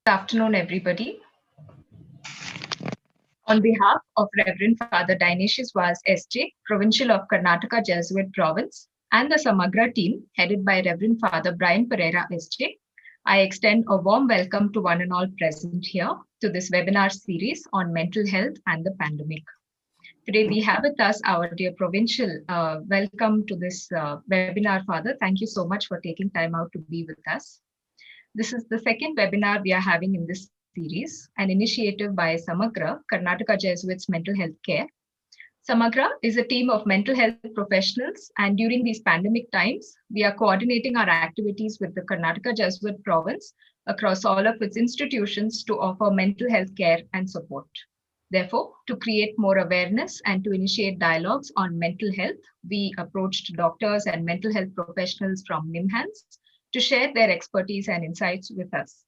Afternoon, everybody. On behalf of Reverend Father Dionysius Vaz S.J., Provincial of Karnataka Jesuit Province, and the Samagra team, headed by Reverend Father Brian Pereira S.J., I extend a warm welcome to one and all present here to this webinar series on mental health and the pandemic. Today we have with us our dear Provincial. Welcome to this webinar, Father. Thank you so much for taking time out to be with us. This is the second webinar we are having in this series, an initiative by Samagra, Karnataka Jesuits Mental Health Care. Samagra is a team of mental health professionals, and during these pandemic times, we are coordinating our activities with the Karnataka Jesuit province across all of its institutions to offer mental health care and support. Therefore, to create more awareness and to initiate dialogues on mental health, we approached doctors and mental health professionals from NIMHANS to share their expertise and insights with us.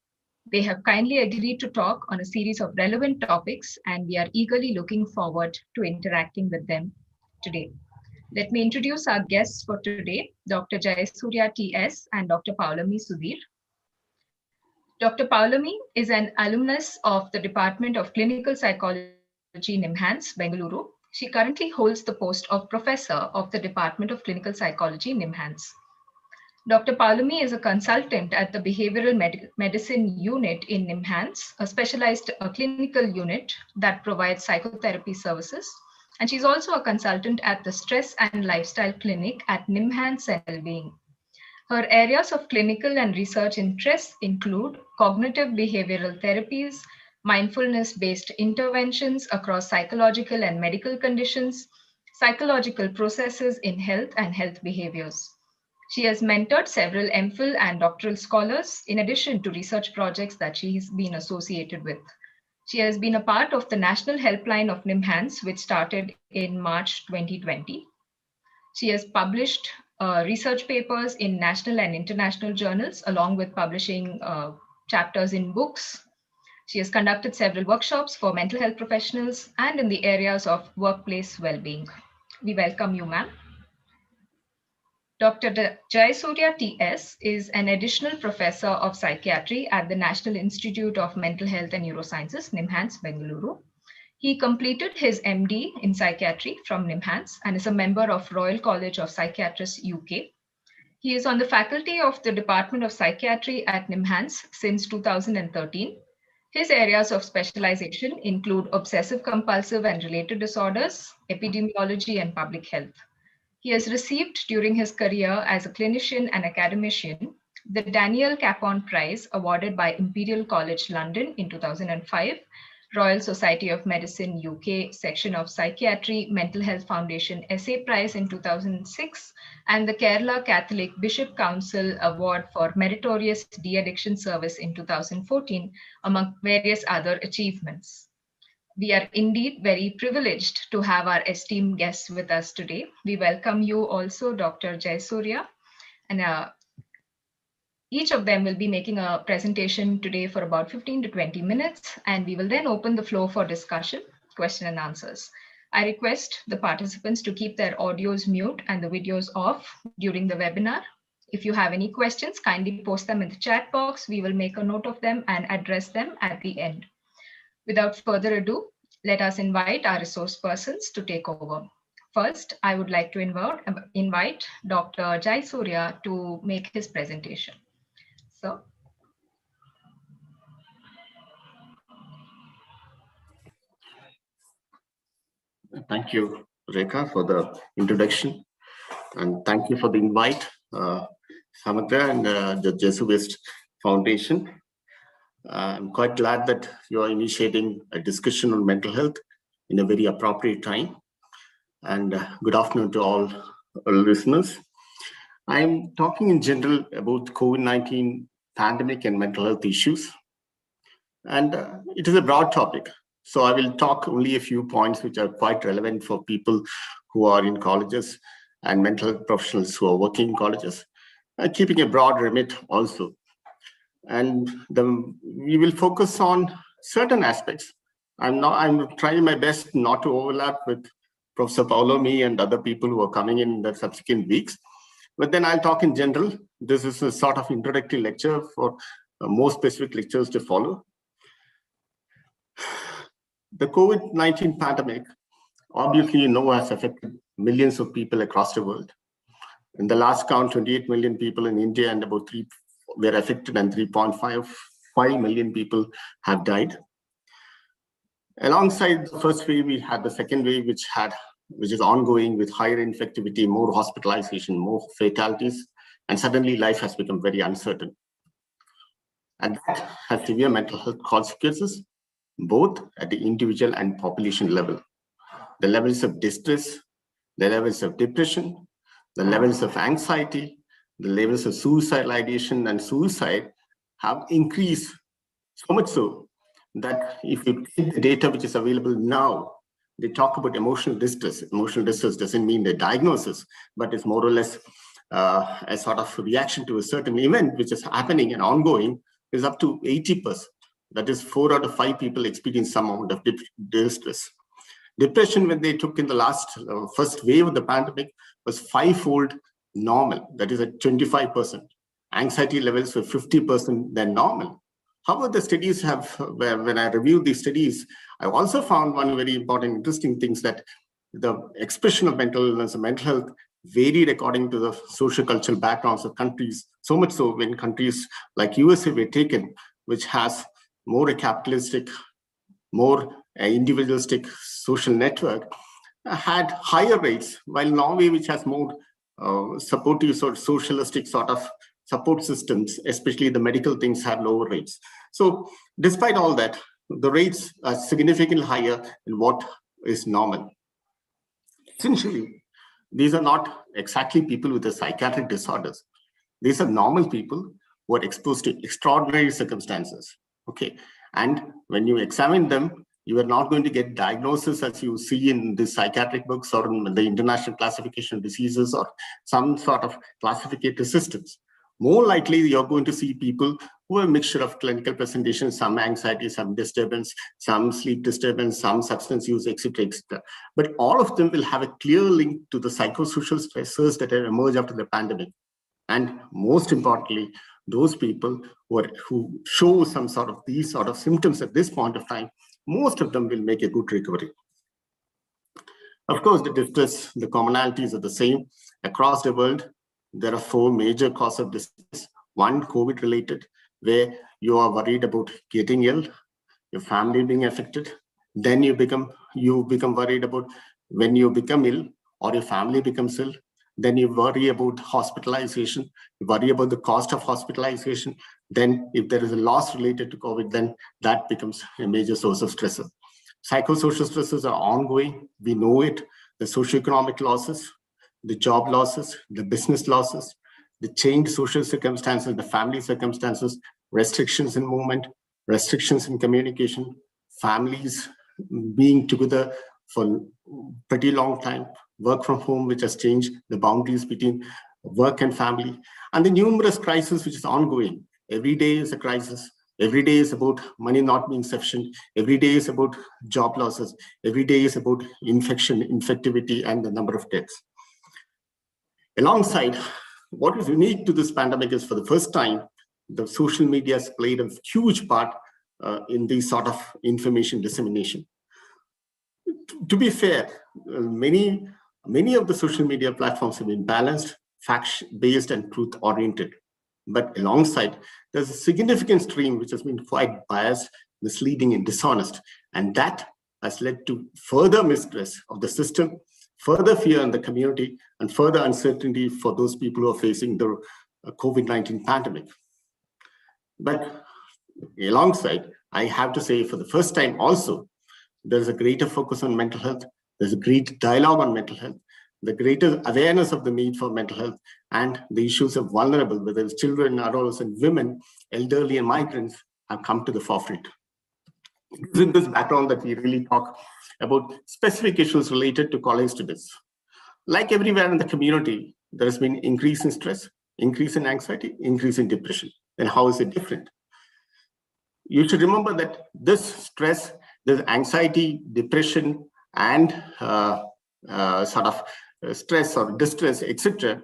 They have kindly agreed to talk on a series of relevant topics, and we are eagerly looking forward to interacting with them today. Let me introduce our guests for today, Dr. Jayasurya T.S. and Dr. Paulami Sudhir. Dr. Paulami is an alumnus of the Department of Clinical Psychology, NIMHANS, Bengaluru. She currently holds the post of Professor of the Department of Clinical Psychology, NIMHANS. Dr. Paulami is a consultant at the Behavioral Medicine Unit in NIMHANS, a specialized clinical unit that provides psychotherapy services. And she's also a consultant at the Stress and Lifestyle Clinic at NIMHANS Wellbeing. Her areas of clinical and research interests include cognitive behavioral therapies, mindfulness-based interventions across psychological and medical conditions, psychological processes in health and health behaviors. She has mentored several MPhil and doctoral scholars, in addition to research projects that she has been associated with. She has been a part of the National Helpline of NIMHANS, which started in March 2020. She has published research papers in national and international journals, along with publishing chapters in books. She has conducted several workshops for mental health professionals and in the areas of workplace well-being. We welcome you, ma'am. Dr. Jayasurya T.S. is an additional professor of psychiatry at the National Institute of Mental Health and Neurosciences, NIMHANS, Bengaluru. He completed his MD in psychiatry from NIMHANS and is a member of Royal College of Psychiatrists, UK. He is on the faculty of the Department of Psychiatry at NIMHANS since 2013. His areas of specialization include obsessive compulsive and related disorders, epidemiology, and public health. He has received during his career as a clinician and academician the Daniel Capon Prize awarded by Imperial College London in 2005, Royal Society of Medicine UK Section of Psychiatry Mental Health Foundation Essay Prize in 2006, and the Kerala Catholic Bishop Council Award for Meritorious De-Addiction Service in 2014, among various other achievements. We are indeed very privileged to have our esteemed guests with us today. We welcome you also, Dr. Jayasurya, and each of them will be making a presentation today for about 15 to 20 minutes, and we will then open the floor for discussion, question and answers. I request the participants to keep their audios mute and the videos off during the webinar. If you have any questions, kindly post them in the chat box. We will make a note of them and address them at the end. Without further ado, let us invite our resource persons to take over. First, I would like to invite Dr. Jayasurya to make his presentation. So, thank you, Rekha, for the introduction, and thank you for the invite, Samagra and the Jesuit Foundation. I'm quite glad that you are initiating a discussion on mental health in a very appropriate time. And good afternoon to all listeners. I'm talking in general about COVID-19 pandemic and mental health issues. And it is a broad topic. So I will talk only a few points which are quite relevant for people who are in colleges and mental health professionals who are working in colleges, keeping a broad remit also. And we will focus on certain aspects. I'm trying my best not to overlap with Professor Paulami and other people who are coming in the subsequent weeks. But then I'll talk in general. This is a sort of introductory lecture for more specific lectures to follow. The COVID-19 pandemic, obviously, has affected millions of people across the world. In the last count, 28 million people in India and about 3 were affected, and 3.55 million people have died. Alongside the first wave, we had the second wave, which is ongoing with higher infectivity, more hospitalization, more fatalities, and suddenly life has become very uncertain. And that has severe mental health consequences, both at the individual and population level. The levels of distress, the levels of depression, the levels of anxiety, the levels of suicidal ideation and suicide have increased, so much so that if you take the data which is available now, they talk about emotional distress. Emotional distress doesn't mean the diagnosis, but it's more or less a sort of reaction to a certain event which is happening and ongoing, is up to 80%. That is 4 out of 5 people experience some amount of distress. Depression, when they took in the first wave of the pandemic, was 5-fold normal. That is at 25%. Anxiety levels were 50% than normal. However, the studies when I reviewed these studies, I also found one very important, interesting things, that the expression of mental illness and mental health varied according to the socio-cultural backgrounds of countries. So much so when countries like USA were taken, which has more a capitalistic, more individualistic social network, had higher rates, while Norway, which has more supportive sort of socialistic sort of support systems, especially the medical things, have lower rates. So despite all that, the rates are significantly higher than what is normal. Essentially, these are not exactly people with the psychiatric disorders. These are normal people who are exposed to extraordinary circumstances. Okay, and when you examine them, you are not going to get diagnosis as you see in the psychiatric books or in the International Classification of Diseases or some sort of classificatory systems. More likely, you're going to see people who are a mixture of clinical presentation, some anxiety, some disturbance, some sleep disturbance, some substance use, etc., etc. But all of them will have a clear link to the psychosocial stressors that have emerged after the pandemic. And most importantly, those people who show some sort of these sort of symptoms at this point of time, most of them will make a good recovery. Of course, the distress, the commonalities are the same across the world. There are 4 major causes of distress. One, COVID-related, where you are worried about getting ill, your family being affected. Then you become worried about when you become ill or your family becomes ill. Then you worry about hospitalization, you worry about the cost of hospitalization. Then if there is a loss related to COVID, then that becomes a major source of stressor. Psychosocial stresses are ongoing. We know it. The socioeconomic losses, the job losses, the business losses, the changed social circumstances, the family circumstances, restrictions in movement, restrictions in communication, families being together for pretty long time, work from home, which has changed the boundaries between work and family, and the numerous crises which is ongoing. Every day is a crisis. Every day is about money not being sufficient. Every day is about job losses. Every day is about infection, infectivity, and the number of deaths. Alongside, what is unique to this pandemic is, for the first time, the social media has played a huge part in this sort of information dissemination. To be fair, many of the social media platforms have been balanced, fact-based, and truth-oriented. But alongside, there's a significant stream which has been quite biased, misleading, and dishonest. And that has led to further mistrust of the system, further fear in the community, and further uncertainty for those people who are facing the COVID-19 pandemic. But alongside, I have to say, for the first time also, there's a greater focus on mental health. There's a great dialogue on mental health, the greater awareness of the need for mental health, and the issues of vulnerable, whether it's children, adults, and women, elderly, and migrants, have come to the forefront. It's in this background that we really talk about specific issues related to college students. Like everywhere in the community, there has been increase in stress, increase in anxiety, increase in depression. Then how is it different? You should remember that this stress, this anxiety, depression, and sort of stress or distress, etc.,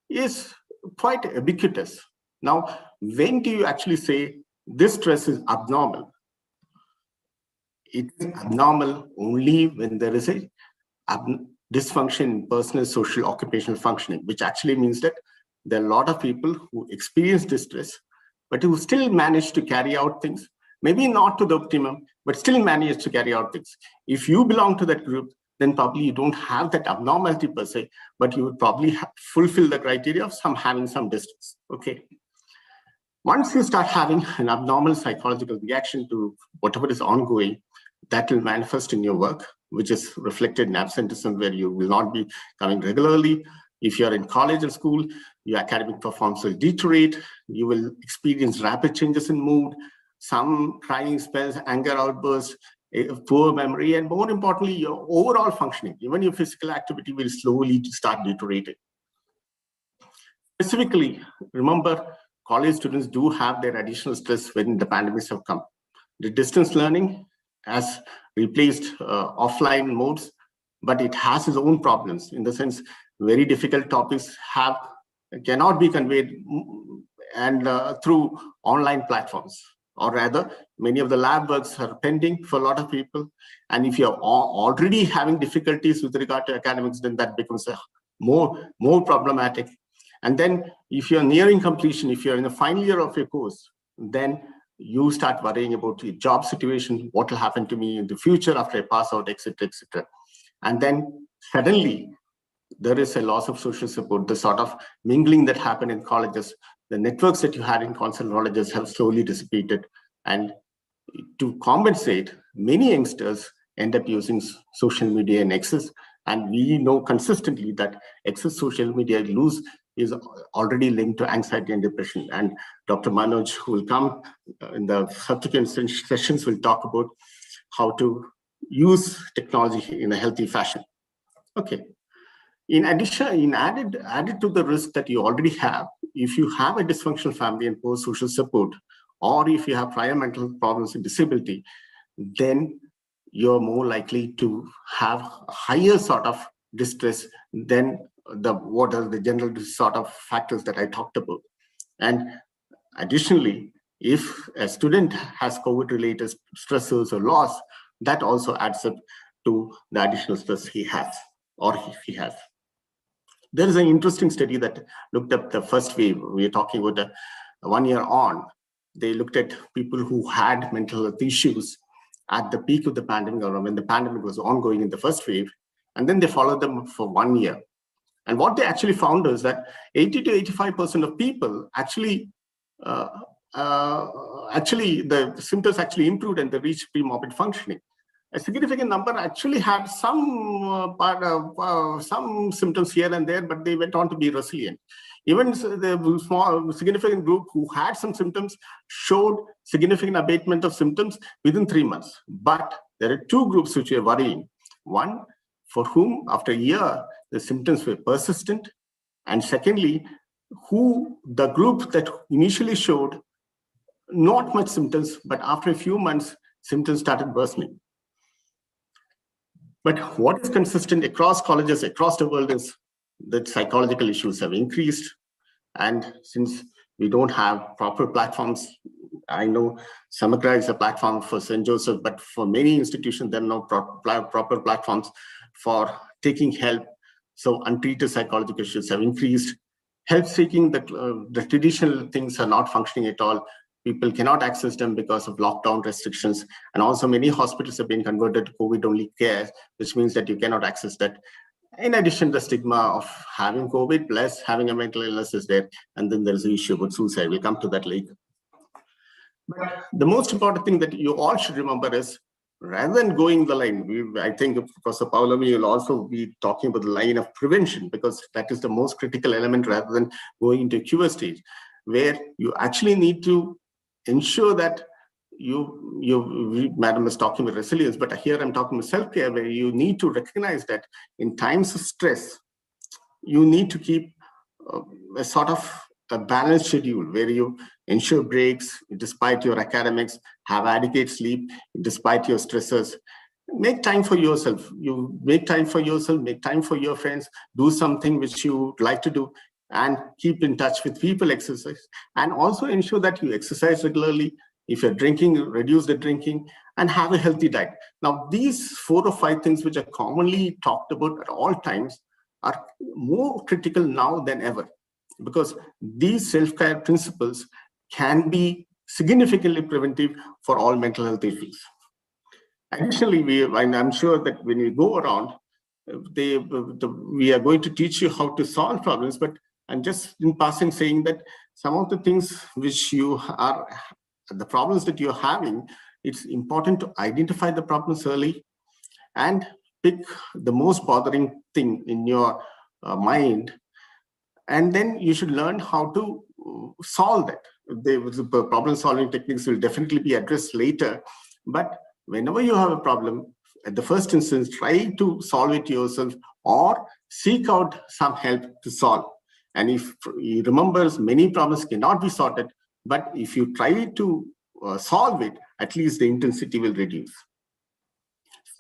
is quite ubiquitous. Now, when do you actually say this stress is abnormal? It's abnormal only when there is a dysfunction in personal, social, occupational functioning, which actually means that there are a lot of people who experience distress, but who still manage to carry out things, maybe not to the optimum, but still manage to carry out things. If you belong to that group, then probably you don't have that abnormality per se, but you would probably fulfill the criteria of having some distress. Okay. Once you start having an abnormal psychological reaction to whatever is ongoing, that will manifest in your work, which is reflected in absenteeism, where you will not be coming regularly. If you're in college or school, your academic performance will deteriorate. You will experience rapid changes in mood, some crying spells, anger outbursts, poor memory, and more importantly, your overall functioning, even your physical activity will slowly start deteriorating. Specifically, remember, college students do have their additional stress when the pandemics have come. The distance learning has replaced offline modes, but it has its own problems, in the sense very difficult topics cannot be conveyed and through online platforms, or rather many of the lab works are pending for a lot of people. And if you're already having difficulties with regard to academics, then that becomes more problematic. And then if you're nearing completion, if you're in the final year of your course, then you start worrying about your job situation, what will happen to me in the future after I pass out, etc., etc. And then suddenly there is a loss of social support. The sort of mingling that happened in colleges, the networks that you had in colleges have slowly dissipated. And to compensate, many youngsters end up using social media in excess. And we know consistently that excess social media use is already linked to anxiety and depression. And Dr. Manoj, who will come in the subsequent sessions, will talk about how to use technology in a healthy fashion. Okay. In addition, added to the risk that you already have, if you have a dysfunctional family and poor social support, or if you have prior mental problems and disability, then you're more likely to have higher sort of distress than what are the general sort of factors that I talked about. And additionally, if a student has COVID-related stressors or loss, that also adds up to the additional stress he has or he has. There is an interesting study that looked at the first wave. We are talking about 1 year on. They looked at people who had mental health issues at the peak of the pandemic, or when the pandemic was ongoing in the first wave, and then they followed them for 1 year. And what they actually found is that 80 to 85% of people actually the symptoms actually improved and they reached pre-morbid functioning. A significant number actually had some some symptoms here and there, but they went on to be resilient. Even the small significant group who had some symptoms showed significant abatement of symptoms within 3 months. But there are two groups which are worrying. One, for whom after a year the symptoms were persistent, and secondly, the group that initially showed not much symptoms, but after a few months symptoms started worsening. But what is consistent across colleges across the world is that psychological issues have increased. And since we don't have proper platforms, I know Samagra is a platform for St. Joseph, but for many institutions, there are no proper platforms for taking help. So untreated psychological issues have increased. Help seeking, the traditional things are not functioning at all. People cannot access them because of lockdown restrictions. And also many hospitals have been converted to COVID-only care, which means that you cannot access that. In addition, the stigma of having COVID plus having a mental illness is there. And then there's the issue about suicide. We'll come to that later. But the most important thing that you all should remember is, rather than going the line, I think Professor Paulami will also be talking about the line of prevention, because that is the most critical element rather than going into a cure stage, where you actually need to ensure that Madam is talking about resilience, but here I'm talking about self-care, where you need to recognize that in times of stress, you need to keep a sort of a balanced schedule where you ensure breaks despite your academics, have adequate sleep despite your stressors. Make time for yourself. You make time for yourself, make time for your friends, do something which you like to do, and keep in touch with people, exercise, and also ensure that you exercise regularly. If you're drinking, reduce the drinking, and have a healthy diet. Now, these 4 or 5 things which are commonly talked about at all times are more critical now than ever, because these self-care principles can be significantly preventive for all mental health issues. Additionally, and I'm sure that when you go around, we are going to teach you how to solve problems, but I'm just in passing saying that some of the things which the problems that you're having, it's important to identify the problems early and pick the most bothering thing in your mind, and then you should learn how to solve that. The problem solving techniques will definitely be addressed later, but whenever you have a problem, at the first instance, try to solve it yourself or seek out some help to solve. And if you remember, many problems cannot be sorted, but if you try to solve it, at least the intensity will reduce.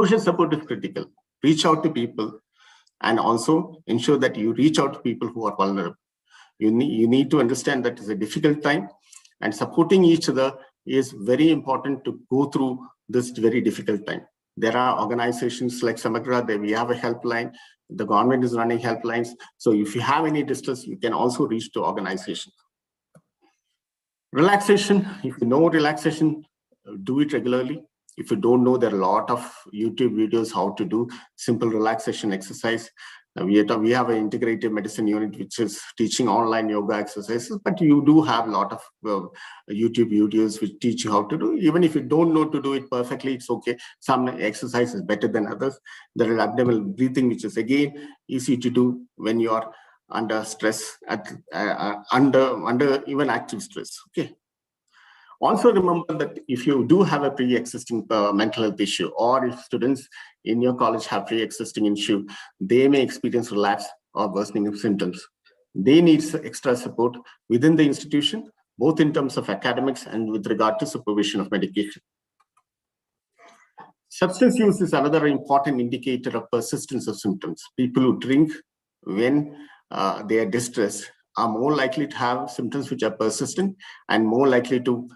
Social support is critical. Reach out to people, and also ensure that you reach out to people who are vulnerable. You need to understand that it's a difficult time, and supporting each other is very important to go through this very difficult time. There are organizations like Samagra, that we have a helpline. The government is running helplines. So if you have any distress, you can also reach to organizations. Relaxation, if you know relaxation, do it regularly. If you don't know, there are a lot of YouTube videos how to do simple relaxation exercise. We have an integrative medicine unit which is teaching online yoga exercises, but you do have a lot of YouTube videos which teach you how to do. Even if you don't know to do it perfectly, it's okay. Some exercise is better than others. There is abdominal breathing, which is again easy to do when you are under stress, under even active stress. Okay. Also remember that if you do have a pre-existing mental health issue, or if students in your college have pre-existing issue, they may experience relapse or worsening of symptoms. They need extra support within the institution, both in terms of academics and with regard to supervision of medication. Substance use is another important indicator of persistence of symptoms. People who drink when they are distressed are more likely to have symptoms which are persistent and more likely to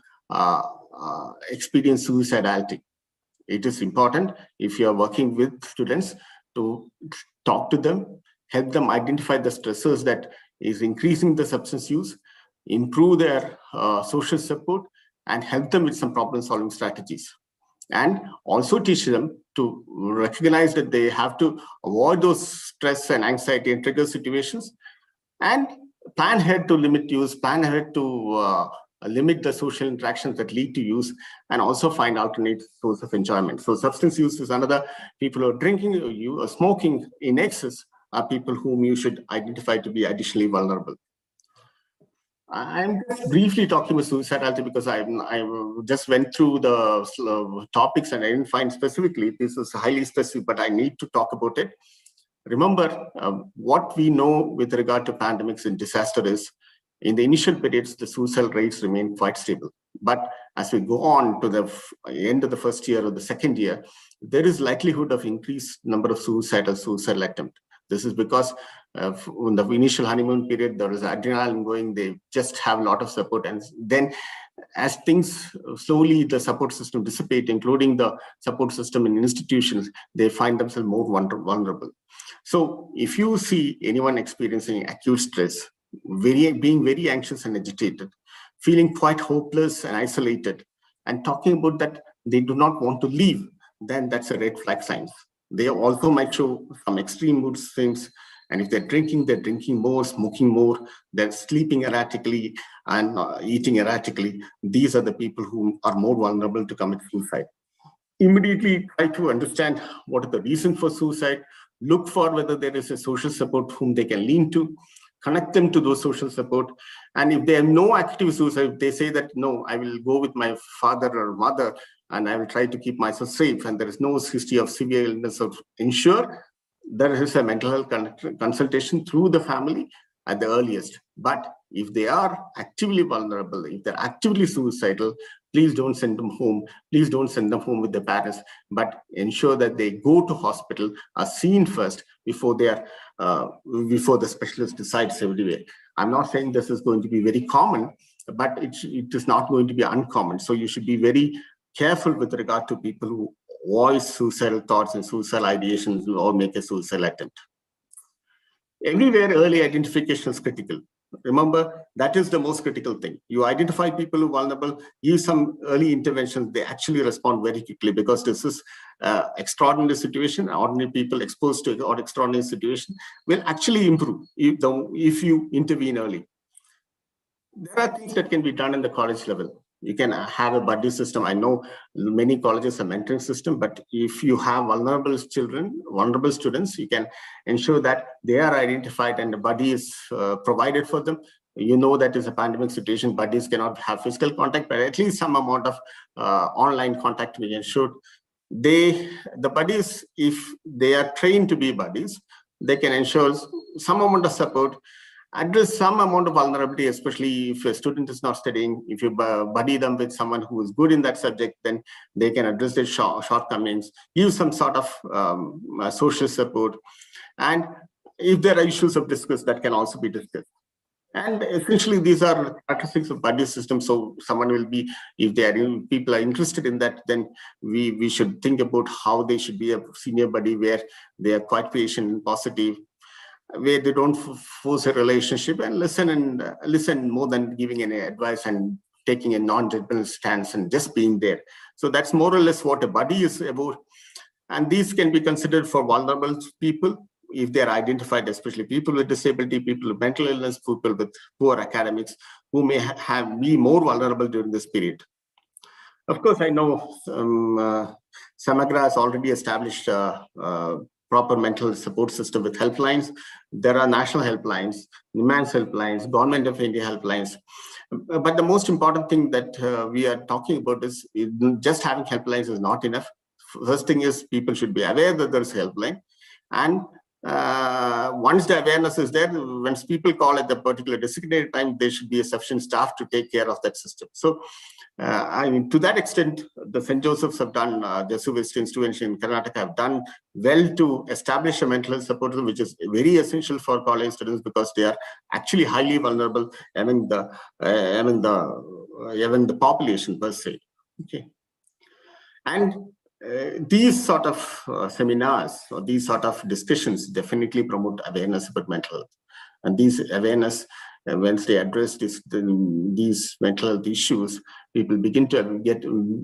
experience suicidality. It is important, if you are working with students, to talk to them, help them identify the stressors that is increasing the substance use, improve their social support, and help them with some problem-solving strategies. And also teach them to recognize that they have to avoid those stress and anxiety and trigger situations, and plan ahead to limit use, plan ahead to limit the social interactions that lead to use, and also find alternate source of enjoyment. So substance use is another. People who are drinking or smoking in excess are people whom you should identify to be additionally vulnerable. I'm just briefly talking about suicidality because I just went through the topics and I didn't find specifically. This is highly specific, but I need to talk about it. Remember, what we know with regard to pandemics and disaster is, in the initial periods, the suicide rates remain quite stable. But as we go on to the end of the first year or the second year, there is likelihood of increased number of suicidal attempt. This is because in the initial honeymoon period, there is adrenaline going, they just have a lot of support. And then as things slowly, the support system dissipate, including the support system in institutions, they find themselves more vulnerable. So if you see anyone experiencing acute stress, being very anxious and agitated, feeling quite hopeless and isolated, and talking about that they do not want to leave, then that's a red flag sign. They also might show some extreme mood swings, and if they're drinking more, smoking more, they're sleeping erratically and eating erratically. These are the people who are more vulnerable to commit suicide. Immediately try to understand what is the reason for suicide, look for whether there is a social support whom they can lean to, connect them to those social support. And if they have no active suicide, they say that, no, I will go with my father or mother and I will try to keep myself safe, and there is no history of severe illness, or ensure there is a mental health consultation through the family at the earliest. But if they are actively vulnerable, if they're actively suicidal, please don't send them home. Please don't send them home with their parents, but ensure that they go to hospital, are seen first before they are before the specialist decides everywhere. I'm not saying this is going to be very common, but it is not going to be uncommon. So you should be very careful with regard to people who voice suicidal thoughts and suicidal ideations or make a suicidal attempt. Everywhere, early identification is critical. Remember, that is the most critical thing. You identify people who are vulnerable, use some early interventions, they actually respond very quickly, because this is extraordinary situation. Ordinary people exposed to or extraordinary situation will actually improve if you intervene early. There are things that can be done in the college level. You can have a buddy system. I know many colleges have mentoring system, but if you have vulnerable children, vulnerable students, you can ensure that they are identified and the buddy is provided for them. You know that is a pandemic situation, buddies cannot have physical contact, but at least some amount of online contact we ensure. The buddies, if they are trained to be buddies, they can ensure some amount of support, address some amount of vulnerability, especially if a student is not studying. If you buddy them with someone who is good in that subject, then they can address their shortcomings, use some sort of social support. And if there are issues of discourse, that can also be discussed. And essentially, these are characteristics of buddy system. So someone will be, if people are interested in that, then we should think about how they should be a senior buddy where they are quite patient and positive, where they don't force a relationship, and listen more than giving any advice and taking a non-judgmental stance and just being there. So that's more or less what a buddy is about. And these can be considered for vulnerable people if they are identified, especially people with disability, people with mental illness, people with poor academics, who may be more vulnerable during this period. Of course, I know Samagra has already established proper mental support system with helplines. There are national helplines, NIMHANS helplines, Government of India helplines. But the most important thing that we are talking about is just having helplines is not enough. First thing is people should be aware that there is a helpline. And once the awareness is there, when people call at the particular designated time, there should be a sufficient staff to take care of that system. So I mean, to that extent, the St. Joseph's have done, the Jesuit institution in Karnataka have done well to establish a mental health support system, which is very essential for college students because they are actually highly vulnerable among the population per se. Okay, and these sort of seminars or these sort of discussions definitely promote awareness about mental health, and these awareness. Once they address these mental health issues, people begin to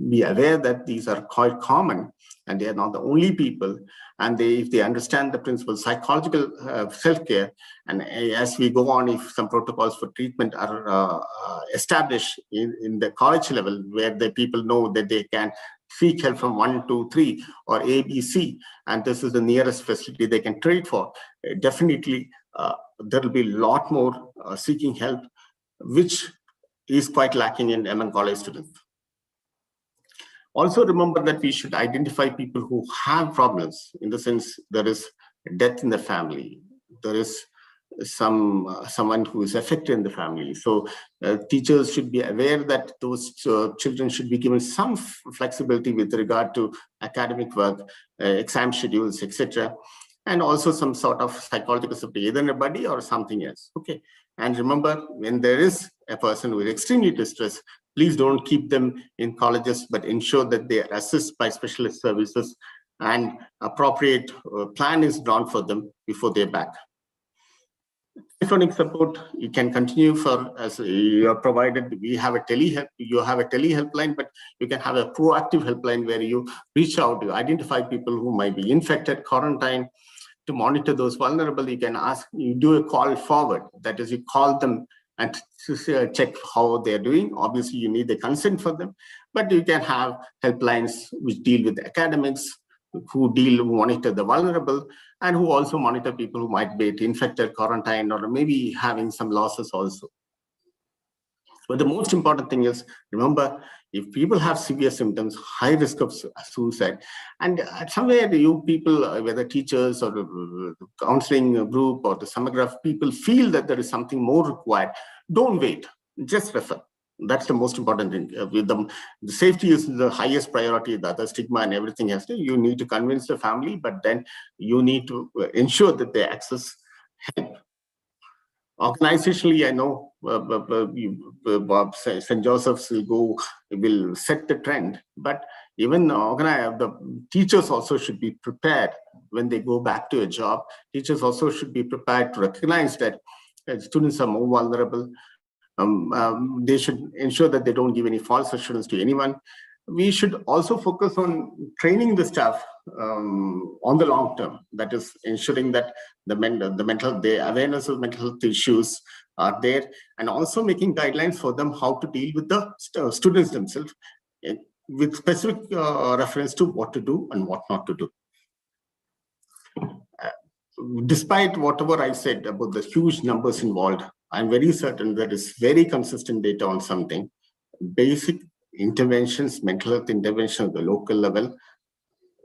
be aware that these are quite common and they are not the only people. And if they understand the principles, psychological self-care, and as we go on, if some protocols for treatment are established in the college level, where the people know that they can seek help from 1, 2, 3 or ABC, and this is the nearest facility they can treat for, definitely there will be a lot more seeking help, which is quite lacking among college students. Also remember that we should identify people who have problems, in the sense there is death in the family, there is someone who is affected in the family. So teachers should be aware that those children should be given some flexibility with regard to academic work, exam schedules, etc. And also some sort of psychological support, either in a buddy or something else. Okay. And remember, when there is a person who is extremely distressed, please don't keep them in colleges, but ensure that they are assisted by specialist services and appropriate plan is drawn for them before they're back. Telephonic support, you can continue as you are provided. You have a tele helpline, but you can have a proactive helpline where you reach out, you identify people who might be infected, quarantine. To monitor those vulnerable, you can you do a call forward. That is, you call them and check how they're doing. Obviously, you need the consent for them, but you can have helplines which deal with academics, who monitor the vulnerable, and who also monitor people who might be infected, quarantined, or maybe having some losses also. But the most important thing is, remember, if people have severe symptoms, high risk of suicide, and somewhere you people, whether teachers or the counseling group or the Samagra people feel that there is something more required, don't wait, just refer. That's the most important thing. With the safety is the highest priority. The other stigma and everything has to. You need to convince the family, but then you need to ensure that they access help. Organizationally, I know Bob St. Joseph's will set the trend, but even the teachers also should be prepared when they go back to a job. Teachers also should be prepared to recognize that students are more vulnerable. They should ensure that they don't give any false assurance to anyone. We should also focus on training the staff on the long term. That is ensuring that the awareness of mental health issues are there, and also making guidelines for them how to deal with the students themselves, with specific reference to what to do and what not to do. Despite whatever I said about the huge numbers involved, I'm very certain there is very consistent data on something. Basic interventions, mental health intervention at the local level,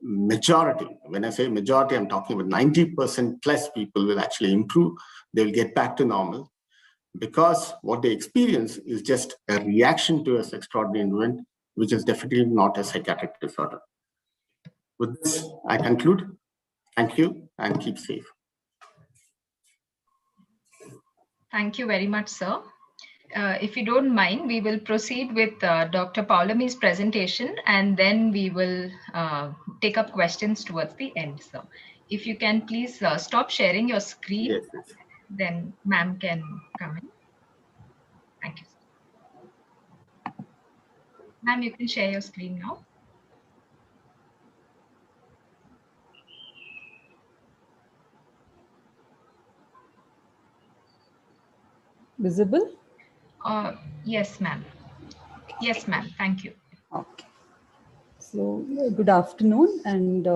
majority, when I say majority, I'm talking about 90% plus people will actually improve. They'll get back to normal, because what they experience is just a reaction to an extraordinary event, which is definitely not a psychiatric disorder. With this, I conclude. Thank you, and keep safe. Thank you very much, sir. If you don't mind, we will proceed with Dr. Paulami's presentation, and then we will take up questions towards the end, sir. If you can please stop sharing your screen, Yes. then ma'am can come in. Thank you. Ma'am, you can share your screen now. Visible? Yes, ma'am. Yes, ma'am. Thank you. Okay. So good afternoon, and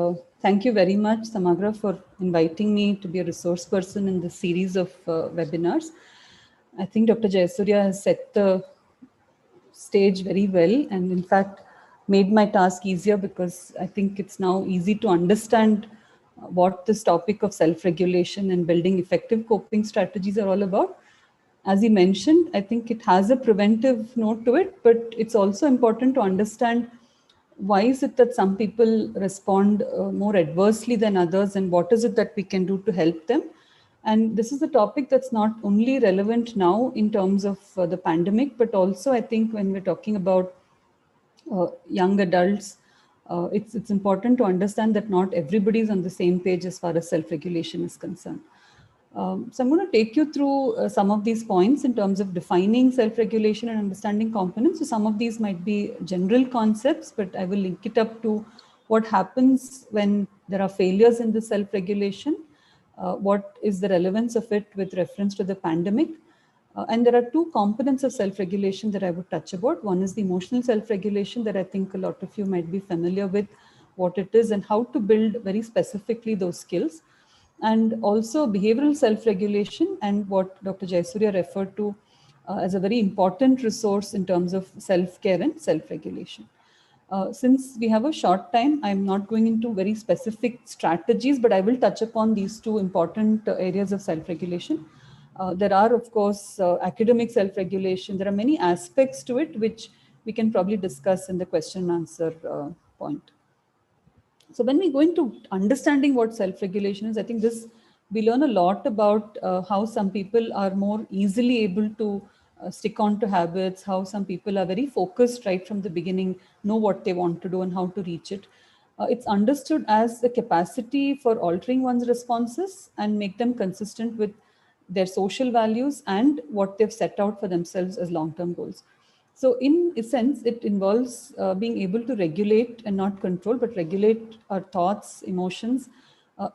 thank you very much, Samagra, for inviting me to be a resource person in this series of webinars. I think Dr. Jayasurya has set the stage very well, and in fact made my task easier, because I think it's now easy to understand what this topic of self-regulation and building effective coping strategies are all about. As he mentioned, I think it has a preventive note to it, but it's also important to understand why is it that some people respond more adversely than others, and what is it that we can do to help them. And this is a topic that's not only relevant now in terms of the pandemic, but also I think when we're talking about young adults, it's important to understand that not everybody is on the same page as far as self-regulation is concerned. So I'm going to take you through some of these points in terms of defining self-regulation and understanding components. So some of these might be general concepts, but I will link it up to what happens when there are failures in the self-regulation, what is the relevance of it with reference to the pandemic. And there are two components of self-regulation that I would touch about. One is the emotional self-regulation that I think a lot of you might be familiar with what it is and how to build very specifically those skills. And also behavioral self-regulation, and what Dr. Jayasurya referred to as a very important resource in terms of self-care and self-regulation. Since we have a short time, I'm not going into very specific strategies, but I will touch upon these two important areas of self-regulation. There are, of course, academic self-regulation. There are many aspects to it, which we can probably discuss in the question and answer point. So when we go into understanding what self-regulation is, I think we learn a lot about how some people are more easily able to stick on to habits, how some people are very focused right from the beginning, know what they want to do and how to reach it. It's understood as the capacity for altering one's responses and make them consistent with their social values and what they've set out for themselves as long-term goals. So in a sense, it involves being able to regulate and not control, but regulate our thoughts, emotions,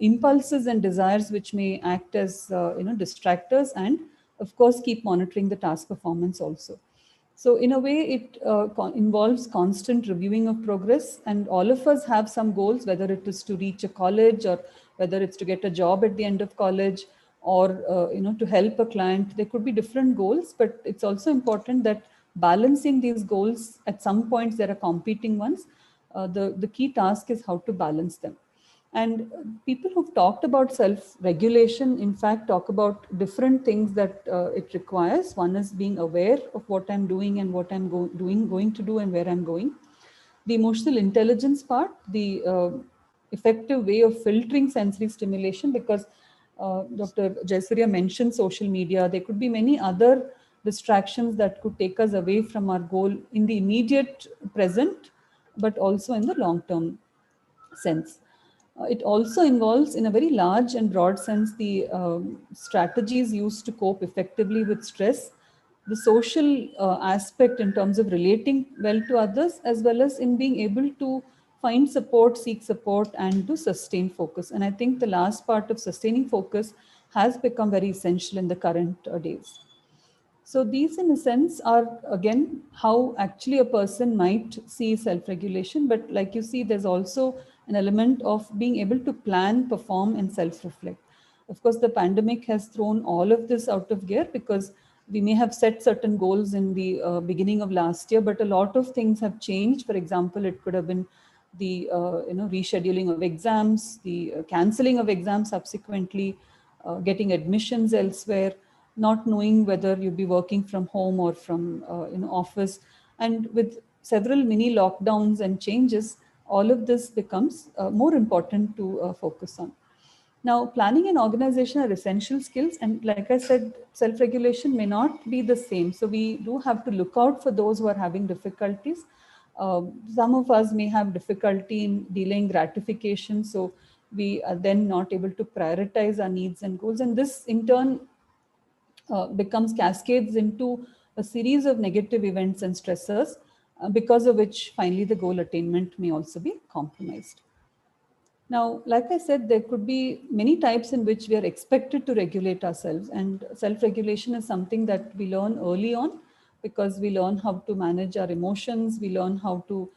impulses and desires, which may act as distractors, and of course, keep monitoring the task performance also. So in a way, it involves constant reviewing of progress, and all of us have some goals, whether it is to reach a college or whether it's to get a job at the end of college or to help a client. There could be different goals, but it's also important that balancing these goals, at some points there are competing ones. The key task is how to balance them. And people who've talked about self-regulation, in fact, talk about different things that it requires. One is being aware of what I'm doing and what I'm going to do and where I'm going. The emotional intelligence part, the effective way of filtering sensory stimulation, because Dr. Jaisuriya mentioned social media. There could be many other distractions that could take us away from our goal in the immediate present, but also in the long-term sense. It also involves, in a very large and broad sense, the strategies used to cope effectively with stress, the social aspect in terms of relating well to others, as well as in being able to find support, seek support, and to sustain focus. And I think the last part of sustaining focus has become very essential in the current days. So these, in a sense, are again how actually a person might see self-regulation. But like you see, there's also an element of being able to plan, perform, and self-reflect. Of course, the pandemic has thrown all of this out of gear because we may have set certain goals in the beginning of last year, but a lot of things have changed. For example, it could have been the rescheduling of exams, the canceling of exams subsequently, getting admissions elsewhere, not knowing whether you'll be working from home or from office. And with several mini lockdowns and changes, all of this becomes more important to focus on. Now, planning and organization are essential skills. And like I said, self-regulation may not be the same. So we do have to look out for those who are having difficulties. Some of us may have difficulty in delaying gratification. So we are then not able to prioritize our needs and goals. And this in turn becomes cascades into a series of negative events and stressors, because of which finally the goal attainment may also be compromised. Now, like I said, there could be many types in which we are expected to regulate ourselves, and self-regulation is something that we learn early on because we learn how to manage our emotions, we learn how to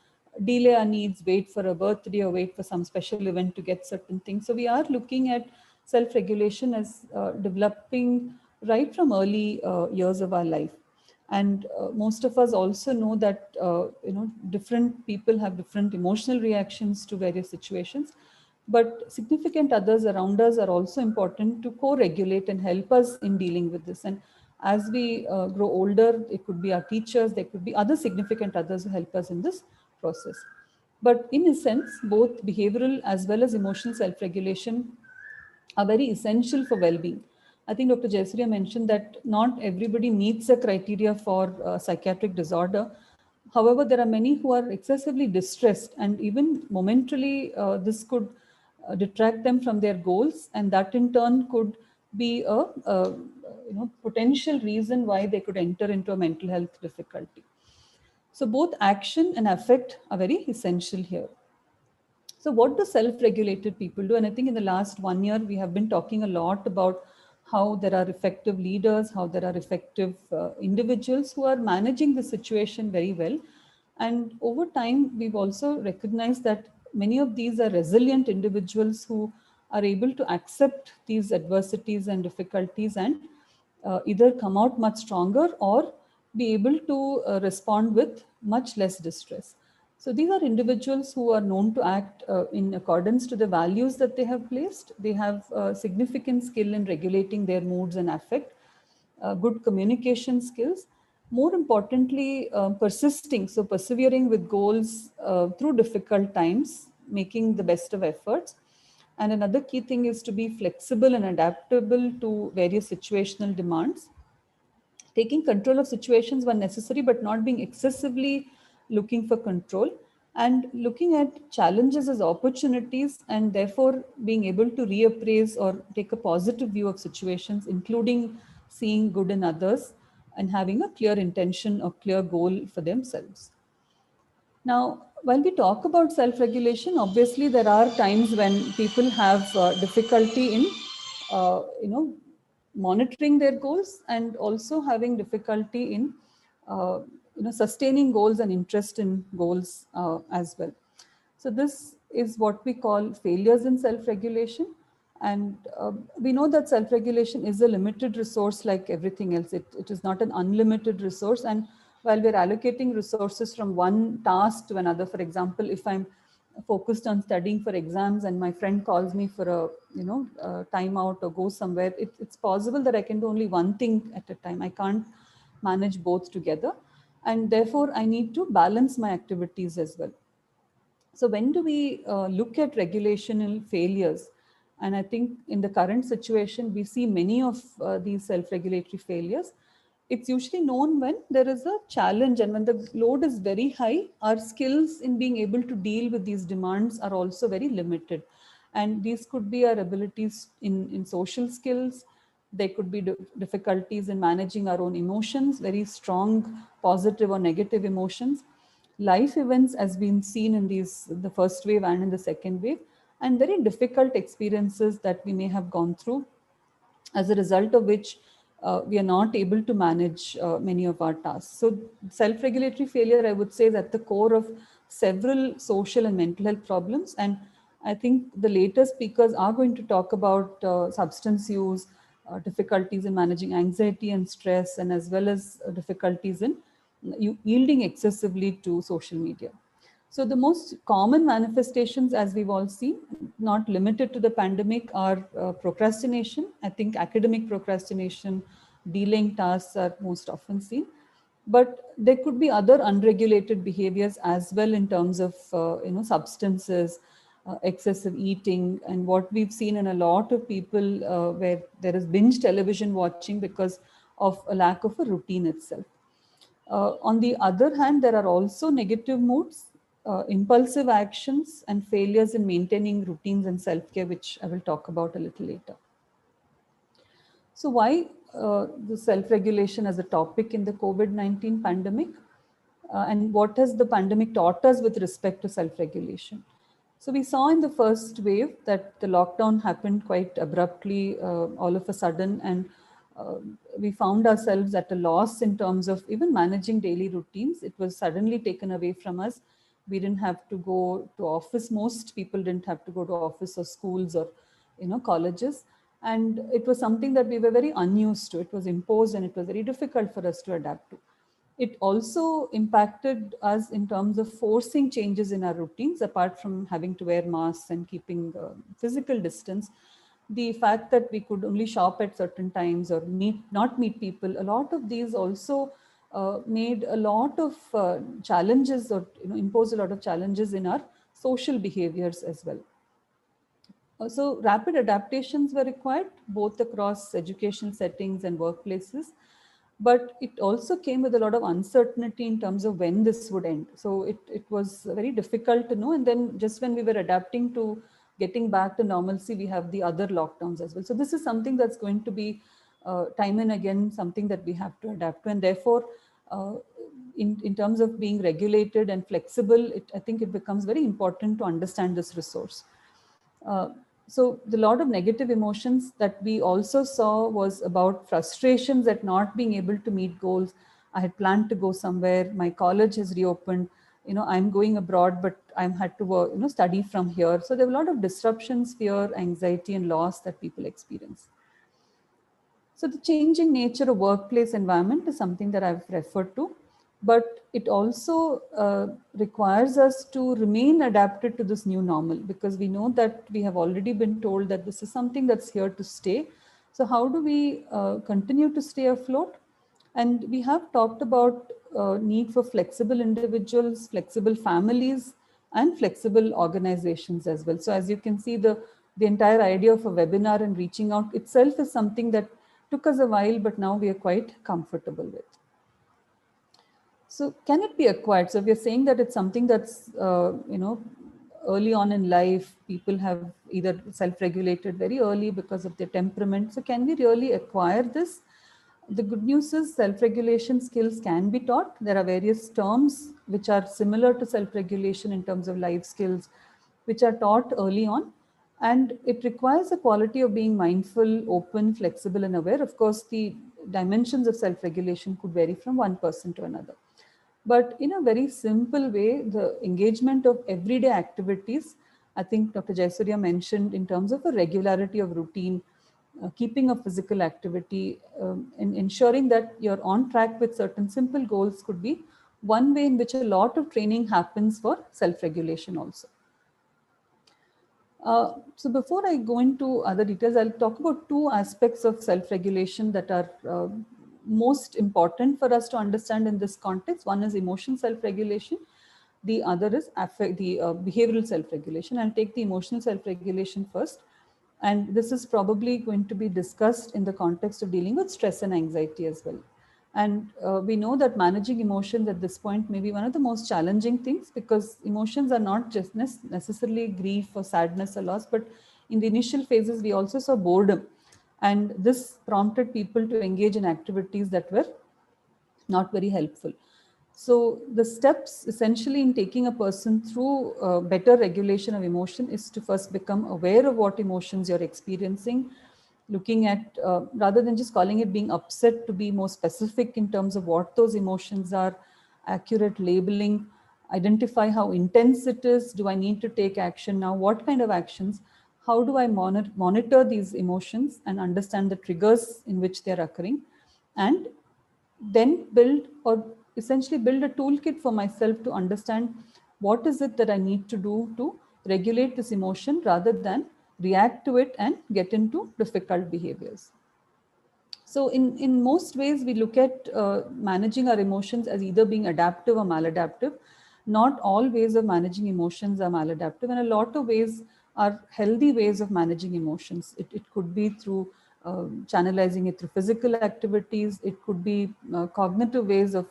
delay our needs, wait for a birthday or wait for some special event to get certain things. So we are looking at self-regulation as developing right from early years of our life. And most of us also know that different people have different emotional reactions to various situations, but significant others around us are also important to co-regulate and help us in dealing with this. And as we grow older, it could be our teachers, there could be other significant others who help us in this process. But in a sense, both behavioral as well as emotional self-regulation are very essential for well-being. I think Dr. Jaisuriya mentioned that not everybody meets the criteria for psychiatric disorder. However, there are many who are excessively distressed, and even momentarily, this could detract them from their goals, and that in turn could be a potential reason why they could enter into a mental health difficulty. So both action and affect are very essential here. So what do self-regulated people do? And I think in the last 1 year, we have been talking a lot about how there are effective leaders, how there are effective individuals who are managing the situation very well. And over time, we've also recognized that many of these are resilient individuals who are able to accept these adversities and difficulties and either come out much stronger or be able to respond with much less distress. So these are individuals who are known to act in accordance to the values that they have placed. They have significant skill in regulating their moods and affect, good communication skills. More importantly, persisting, so persevering with goals through difficult times, making the best of efforts. And another key thing is to be flexible and adaptable to various situational demands, taking control of situations when necessary, but not being excessively looking for control, and looking at challenges as opportunities, and therefore being able to reappraise or take a positive view of situations, including seeing good in others and having a clear intention or clear goal for themselves. Now, while we talk about self-regulation, obviously there are times when people have difficulty in, monitoring their goals, and also having difficulty in, sustaining goals and interest in goals as well. So this is what we call failures in self-regulation. And we know that self-regulation is a limited resource like everything else. It is not an unlimited resource. And while we're allocating resources from one task to another, for example, if I'm focused on studying for exams and my friend calls me for a time out or go somewhere, it's possible that I can do only one thing at a time. I can't manage both together. And therefore, I need to balance my activities as well. So when do we look at regulational failures? And I think in the current situation, we see many of these self-regulatory failures. It's usually known when there is a challenge, and when the load is very high, our skills in being able to deal with these demands are also very limited. And these could be our abilities in social skills. There could be difficulties in managing our own emotions, very strong positive or negative emotions. Life events has been seen in the first wave and in the second wave, and very difficult experiences that we may have gone through, as a result of which we are not able to manage many of our tasks. So self-regulatory failure, I would say, is at the core of several social and mental health problems. And I think the later speakers are going to talk about substance use, difficulties in managing anxiety and stress, and as well as difficulties in yielding excessively to social media. So the most common manifestations, as we've all seen, not limited to the pandemic, are procrastination. I think academic procrastination, delaying tasks are most often seen. But there could be other unregulated behaviors as well, in terms of substances, excessive eating, and what we've seen in a lot of people where there is binge television watching because of a lack of a routine itself. On the other hand, there are also negative moods, impulsive actions, and failures in maintaining routines and self-care, which I will talk about a little later. So why the self-regulation as a topic in the COVID-19 pandemic? And what has the pandemic taught us with respect to self-regulation? So we saw in the first wave that the lockdown happened quite abruptly, all of a sudden, and we found ourselves at a loss in terms of even managing daily routines. It was suddenly taken away from us. We didn't have to go to office. Most people didn't have to go to office or schools or colleges. And it was something that we were very unused to. It was imposed, and it was very difficult for us to adapt to. It also impacted us in terms of forcing changes in our routines, apart from having to wear masks and keeping physical distance. The fact that we could only shop at certain times or not meet people, a lot of these also made a lot of challenges, or imposed a lot of challenges in our social behaviors as well. So rapid adaptations were required, both across education settings and workplaces. But it also came with a lot of uncertainty in terms of when this would end. So it was very difficult to know. And then just when we were adapting to getting back to normalcy, we have the other lockdowns as well. So this is something that's going to be time and again, something that we have to adapt to. And therefore, in terms of being regulated and flexible, I think it becomes very important to understand this resource. So the lot of negative emotions that we also saw was about frustrations at not being able to meet goals. I had planned to go somewhere. My college has reopened. I'm going abroad, but I'm had to work, study from here. So there were a lot of disruptions, fear, anxiety, and loss that people experience. So the changing nature of workplace environment is something that I've referred to, but it also requires us to remain adapted to this new normal, because we know that we have already been told that this is something that's here to stay. So how do we continue to stay afloat? And we have talked about need for flexible individuals, flexible families, and flexible organizations as well. So as you can see, the entire idea of a webinar and reaching out itself is something that took us a while, but now we are quite comfortable with. So can it be acquired? So we are saying that it's something that's, early on in life, people have either self-regulated very early because of their temperament. So can we really acquire this? The good news is self-regulation skills can be taught. There are various terms which are similar to self-regulation in terms of life skills, which are taught early on. And it requires a quality of being mindful, open, flexible, and aware. Of course, the dimensions of self-regulation could vary from one person to another. But in a very simple way, the engagement of everyday activities, I think Dr. Jayasurya mentioned in terms of a regularity of routine, keeping a physical activity, and ensuring that you're on track with certain simple goals could be one way in which a lot of training happens for self-regulation also. So before I go into other details, I'll talk about two aspects of self-regulation that are most important for us to understand in this context. One is emotional self-regulation. The other is behavioral self-regulation. I'll take the emotional self-regulation first. And this is probably going to be discussed in the context of dealing with stress and anxiety as well. And we know that managing emotions at this point may be one of the most challenging things, because emotions are not just necessarily grief or sadness or loss, but in the initial phases, we also saw boredom. And this prompted people to engage in activities that were not very helpful. So the steps essentially in taking a person through better regulation of emotion is to first become aware of what emotions you're experiencing, looking at, rather than just calling it being upset, to be more specific in terms of what those emotions are, accurate labeling, identify how intense it is, do I need to take action now, what kind of actions, how do I monitor these emotions and understand the triggers in which they're occurring, and then build, or essentially build a toolkit for myself to understand what is it that I need to do to regulate this emotion rather than react to it and get into difficult behaviors. So in most ways, we look at managing our emotions as either being adaptive or maladaptive. Not all ways of managing emotions are maladaptive, and a lot of ways are healthy ways of managing emotions. It could be through channelizing it through physical activities. It could be cognitive ways of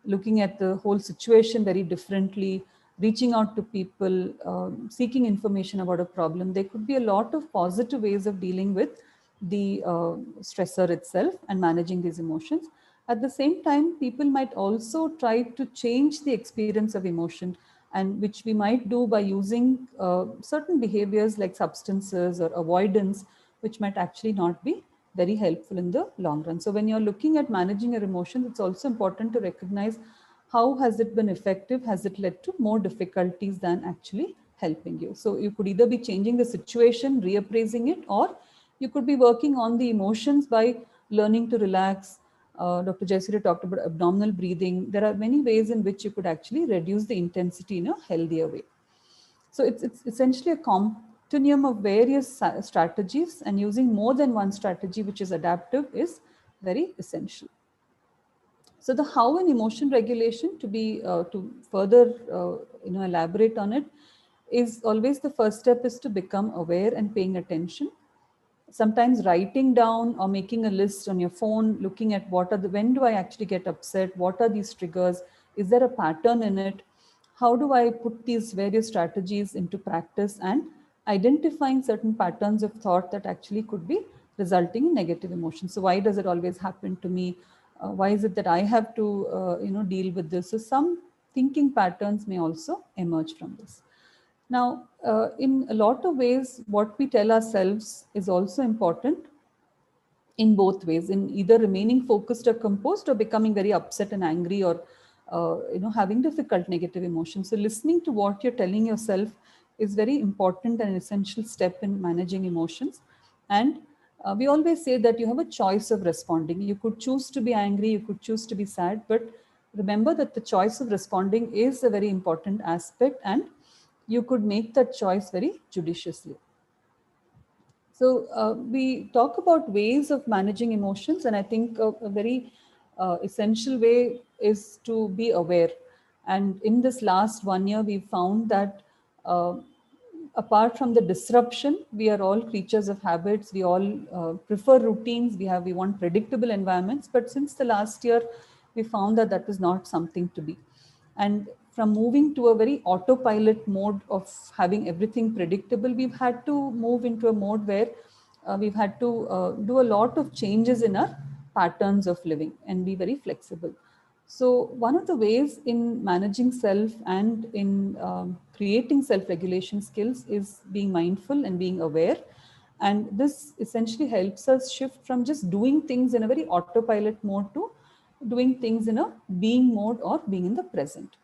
looking at the whole situation very differently, reaching out to people, seeking information about a problem. There could be a lot of positive ways of dealing with the stressor itself and managing these emotions. At the same time, people might also try to change the experience of emotion, and which we might do by using certain behaviors like substances or avoidance, which might actually not be very helpful in the long run. So when you're looking at managing your emotions, it's also important to recognize how has it been effective? Has it led to more difficulties than actually helping you? So you could either be changing the situation, reappraising it, or you could be working on the emotions by learning to relax. Dr. Jayasuri talked about abdominal breathing. There are many ways in which you could actually reduce the intensity in a healthier way. So it's essentially a continuum of various strategies, and using more than one strategy which is adaptive is very essential. So the how in emotion regulation, to further elaborate on it, is always the first step is to become aware and paying attention. Sometimes writing down or making a list on your phone, looking at when do I actually get upset? What are these triggers? Is there a pattern in it? How do I put these various strategies into practice, and identifying certain patterns of thought that actually could be resulting in negative emotions. So why does it always happen to me? Why is it that I have to, deal with this? So some thinking patterns may also emerge from this. Now, in a lot of ways, what we tell ourselves is also important in both ways, in either remaining focused or composed, or becoming very upset and angry, or having difficult negative emotions. So listening to what you're telling yourself is very important and essential step in managing emotions. And we always say that you have a choice of responding. You could choose to be angry, you could choose to be sad, but remember that the choice of responding is a very important aspect, and you could make that choice very judiciously. So we talk about ways of managing emotions, and I think a very essential way is to be aware. And in this last 1 year, we found that uh, apart from the disruption, we are all creatures of habits. We all prefer routines. We want predictable environments. But since the last year, we found that that is not something to be. And from moving to a very autopilot mode of having everything predictable, we've had to move into a mode where we've had to do a lot of changes in our patterns of living and be very flexible. So one of the ways in managing self and in creating self-regulation skills is being mindful and being aware. And this essentially helps us shift from just doing things in a very autopilot mode to doing things in a being mode or being in the present.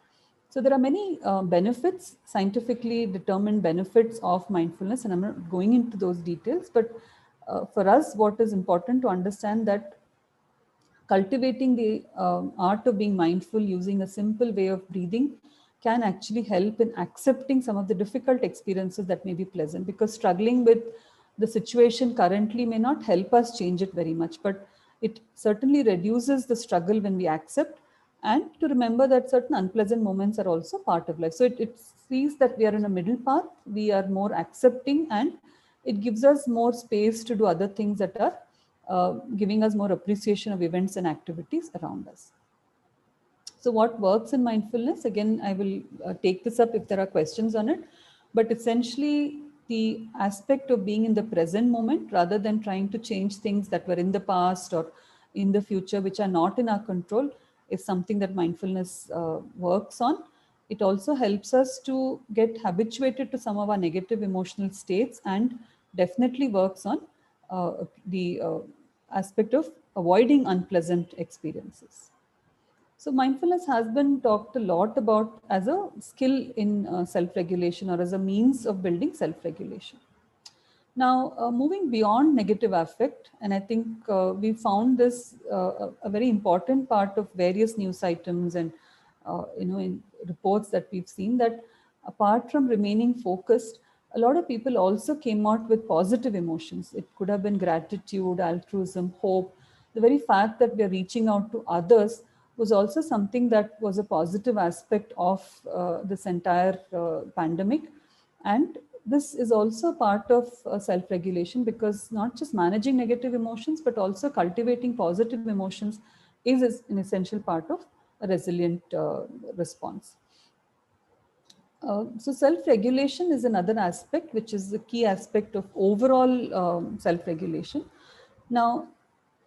So there are many benefits, scientifically determined benefits of mindfulness, and I'm not going into those details, but for us, what is important to understand that cultivating the art of being mindful using a simple way of breathing can actually help in accepting some of the difficult experiences that may be pleasant, because struggling with the situation currently may not help us change it very much, but it certainly reduces the struggle when we accept, and to remember that certain unpleasant moments are also part of life. So it sees that we are in a middle path, we are more accepting, and it gives us more space to do other things that are giving us more appreciation of events and activities around us. So what works in mindfulness? Again, I will take this up if there are questions on it, but essentially the aspect of being in the present moment rather than trying to change things that were in the past or in the future, which are not in our control, is something that mindfulness works on. It also helps us to get habituated to some of our negative emotional states, and definitely works on the aspect of avoiding unpleasant experiences. So mindfulness has been talked a lot about as a skill in self-regulation or as a means of building self-regulation. Now, moving beyond negative affect, and I think we found this a very important part of various news items and in reports that we've seen, that apart from remaining focused, a lot of people also came out with positive emotions. It could have been gratitude, altruism, hope. The very fact that we are reaching out to others was also something that was a positive aspect of this entire pandemic. And this is also part of self-regulation, because not just managing negative emotions, but also cultivating positive emotions is an essential part of a resilient response. So self-regulation is another aspect, which is the key aspect of overall self-regulation. Now,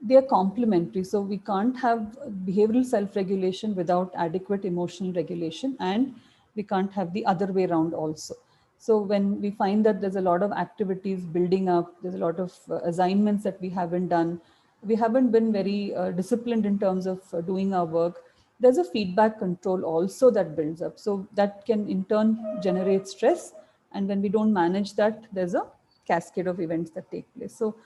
they are complementary. So we can't have behavioral self-regulation without adequate emotional regulation, and we can't have the other way around also. So when we find that there's a lot of activities building up, there's a lot of assignments that we haven't done, we haven't been very disciplined in terms of doing our work, there's a feedback control also that builds up. So that can in turn generate stress. And when we don't manage that, there's a cascade of events that take place. So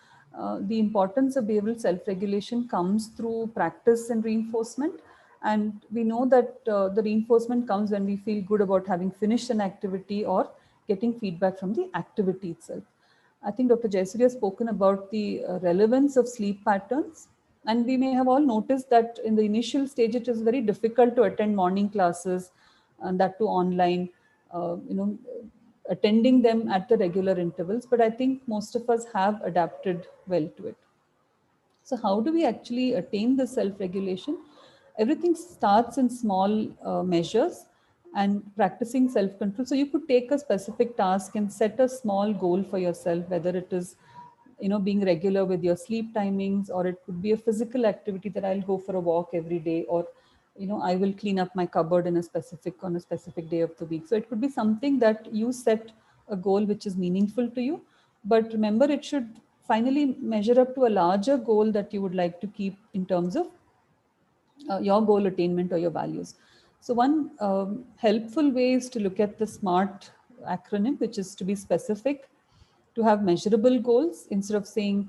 the importance of behavioral self-regulation comes through practice and reinforcement. And we know that the reinforcement comes when we feel good about having finished an activity or getting feedback from the activity itself. I think Dr. Jayasuri has spoken about the relevance of sleep patterns. And we may have all noticed that in the initial stage, it is very difficult to attend morning classes, and that too online, attending them at the regular intervals. But I think most of us have adapted well to it. So how do we actually attain the self-regulation? Everything starts in small measures and practicing self-control. So you could take a specific task and set a small goal for yourself, whether it is being regular with your sleep timings, or it could be a physical activity that I'll go for a walk every day, or I will clean up my cupboard on a specific day of the week. So it could be something that you set a goal which is meaningful to you, but remember, it should finally measure up to a larger goal that you would like to keep in terms of your goal attainment or your values. So one helpful way is to look at the SMART acronym, which is to be specific, to have measurable goals instead of saying,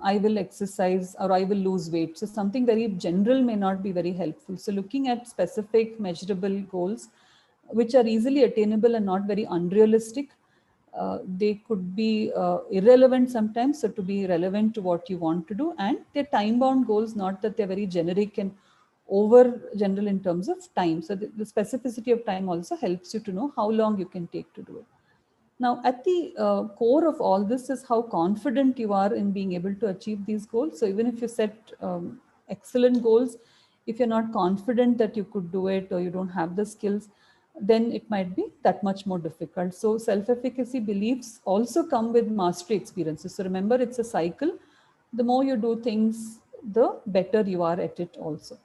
I will exercise or I will lose weight. So something very general may not be very helpful. So looking at specific measurable goals, which are easily attainable and not very unrealistic. They could be irrelevant sometimes, so to be relevant to what you want to do, and they're time-bound goals, not that they're very generic and over general in terms of time. So the specificity of time also helps you to know how long you can take to do it. Now, at the core of all this is how confident you are in being able to achieve these goals. So even if you set excellent goals, if you're not confident that you could do it or you don't have the skills, then it might be that much more difficult. So self-efficacy beliefs also come with mastery experiences. So remember, it's a cycle. The more you do things, the better you are at it also.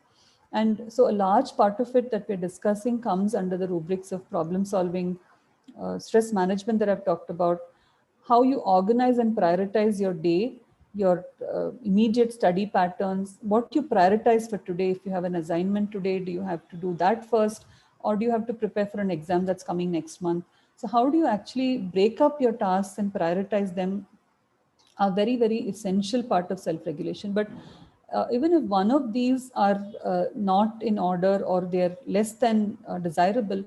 And so a large part of it that we're discussing comes under the rubrics of problem solving, stress management that I've talked about, how you organize and prioritize your day, your immediate study patterns, what you prioritize for today. If you have an assignment today, do you have to do that first? Or do you have to prepare for an exam that's coming next month? So how do you actually break up your tasks and prioritize them are very, very essential part of self-regulation. But even if one of these are not in order or they're less than desirable,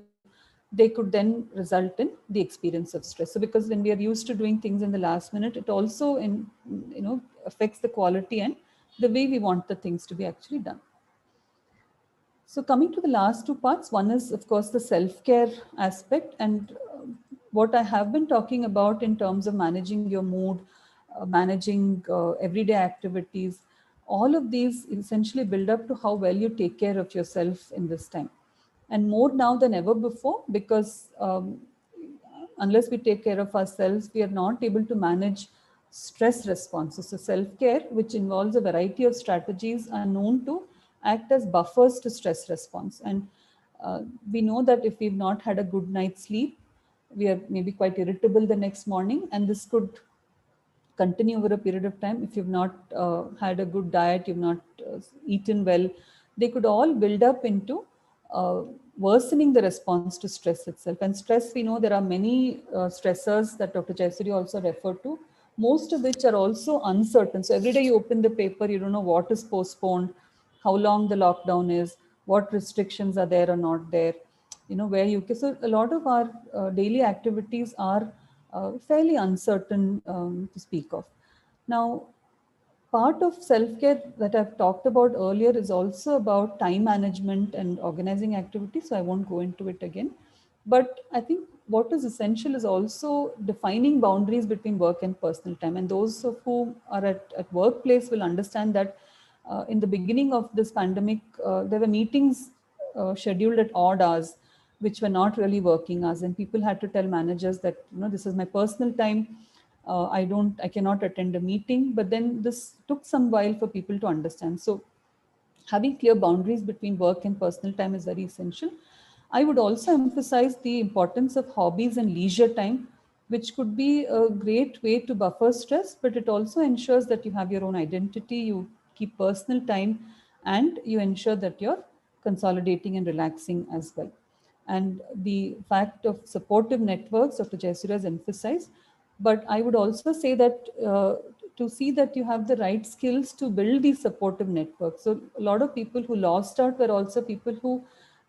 they could then result in the experience of stress. So because when we are used to doing things in the last minute, it also affects the quality and the way we want the things to be actually done. So coming to the last two parts, one is of course the self-care aspect, and what I have been talking about in terms of managing your mood, managing everyday activities, all of these essentially build up to how well you take care of yourself in this time. And more now than ever before, because unless we take care of ourselves, we are not able to manage stress responses. So self-care, which involves a variety of strategies, are known to act as buffers to stress response. And we know that if we've not had a good night's sleep, we are maybe quite irritable the next morning, and this could continue over a period of time. If you've not had a good diet, you've not eaten well, they could all build up into uh, worsening the response to stress itself. And stress, we know there are many stressors that Dr. Jayasuri also referred to, most of which are also uncertain. So every day you open the paper, you don't know what is postponed, how long the lockdown is, what restrictions are there or not there, where you can. So a lot of our daily activities are fairly uncertain to speak of. Now, part of self-care that I've talked about earlier is also about time management and organizing activities, so I won't go into it again. But I think what is essential is also defining boundaries between work and personal time. And those of who are at workplace will understand that in the beginning of this pandemic, there were meetings scheduled at odd hours, which were not really working hours. And people had to tell managers that, this is my personal time. I cannot attend a meeting. But then this took some while for people to understand. So having clear boundaries between work and personal time is very essential. I would also emphasize the importance of hobbies and leisure time, which could be a great way to buffer stress, but it also ensures that you have your own identity, you keep personal time, and you ensure that you're consolidating and relaxing as well. And the fact of supportive networks, Dr. Jayasuri has emphasized, but I would also say that to see that you have the right skills to build these supportive networks. So a lot of people who lost out were also people who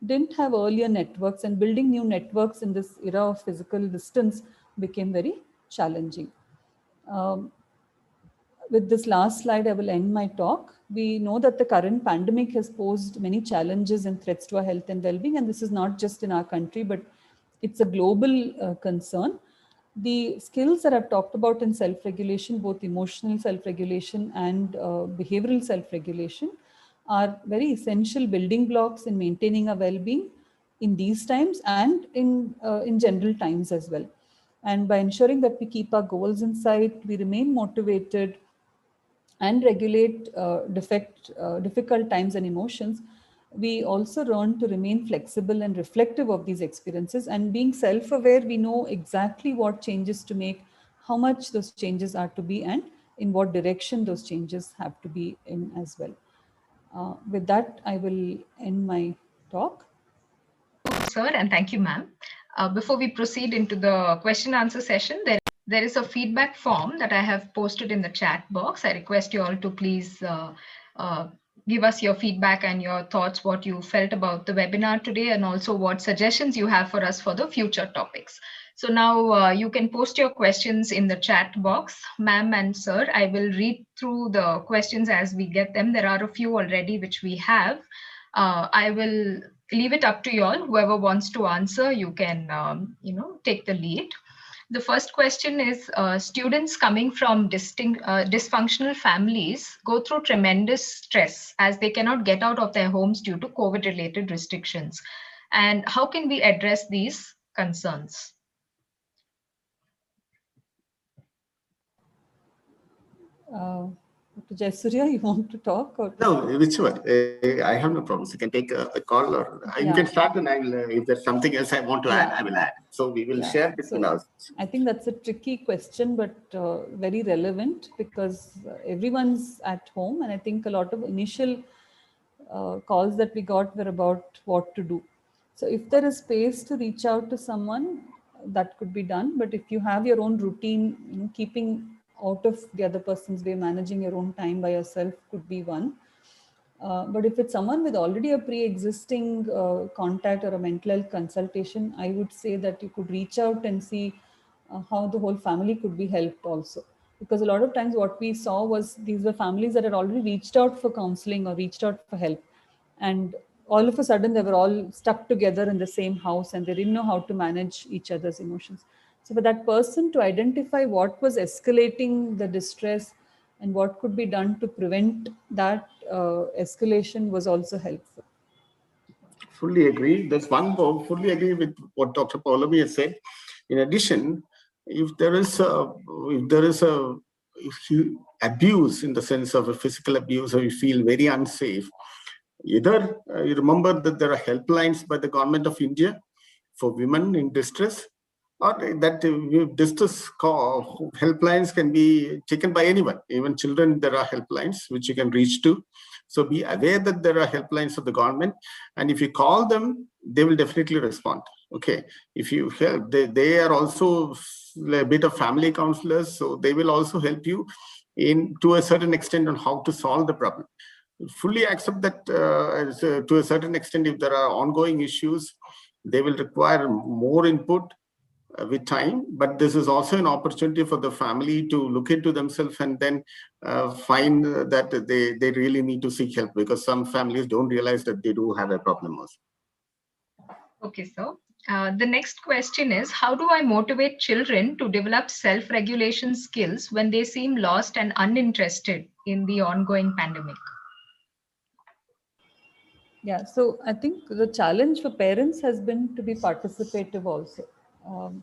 didn't have earlier networks, and building new networks in this era of physical distance became very challenging. Um, with this last slide, I will end my talk. We know that the current pandemic has posed many challenges and threats to our health and well-being, and this is not just in our country, but it's a global concern. The skills that I've talked about in self-regulation, both emotional self-regulation and behavioral self-regulation, are very essential building blocks in maintaining our well-being in these times and in general times as well. And by ensuring that we keep our goals in sight, we remain motivated, and regulate difficult times and emotions, we also learn to remain flexible and reflective of these experiences. And being self-aware, we know exactly what changes to make, how much those changes are to be, and in what direction those changes have to be in as well. With that, I will end my talk. Sir, and thank you, ma'am. Before we proceed into the question answer session, there is a feedback form that I have posted in the chat box. I request you all to please give us your feedback and your thoughts, what you felt about the webinar today, and also what suggestions you have for us for the future topics. So now you can post your questions in the chat box. Ma'am and sir, I will read through the questions as we get them. There are a few already which we have. I will leave it up to you all. Whoever wants to answer, you can, take the lead. The first question is, students coming from dysfunctional families go through tremendous stress as they cannot get out of their homes due to COVID-related restrictions. And how can we address these concerns? Dr. Jayasuriya, you want to talk? Or No, whichever. I have no problems. You can take a call, or you can start, and I will. If there's something else I want to add, I will add. So we will share between us. I think that's a tricky question, but very relevant, because everyone's at home, and I think a lot of initial calls that we got were about what to do. So if there is space to reach out to someone, that could be done. But if you have your own routine, keeping out of the other person's way, managing your own time by yourself could be one. But if it's someone with already a pre-existing contact or a mental health consultation, I would say that you could reach out and see how the whole family could be helped also. Because a lot of times what we saw was these were families that had already reached out for counseling or reached out for help. And all of a sudden they were all stuck together in the same house, and they didn't know how to manage each other's emotions. So for that person to identify what was escalating the distress and what could be done to prevent that escalation was also helpful. Fully agree. There's one more, fully agree with what Dr. Pallavi has said. In addition, if there is if you abuse in the sense of a physical abuse or you feel very unsafe, either you remember that there are helplines by the government of India for women in distress, or that distress call helplines can be taken by anyone, even children. There are helplines which you can reach to. So be aware that there are helplines of the government, and if you call them, they will definitely respond. Okay, if you help, they are also a bit of family counselors, so they will also help you in to a certain extent on how to solve the problem. Fully accept that to a certain extent, if there are ongoing issues, they will require more input with time, but this is also an opportunity for the family to look into themselves and then find that they really need to seek help, because some families don't realize that they do have a problem also. Okay, so the next question is, how do I motivate children to develop self-regulation skills when they seem lost and uninterested in the ongoing pandemic? Yeah, so I think the challenge for parents has been to be participative also. Um,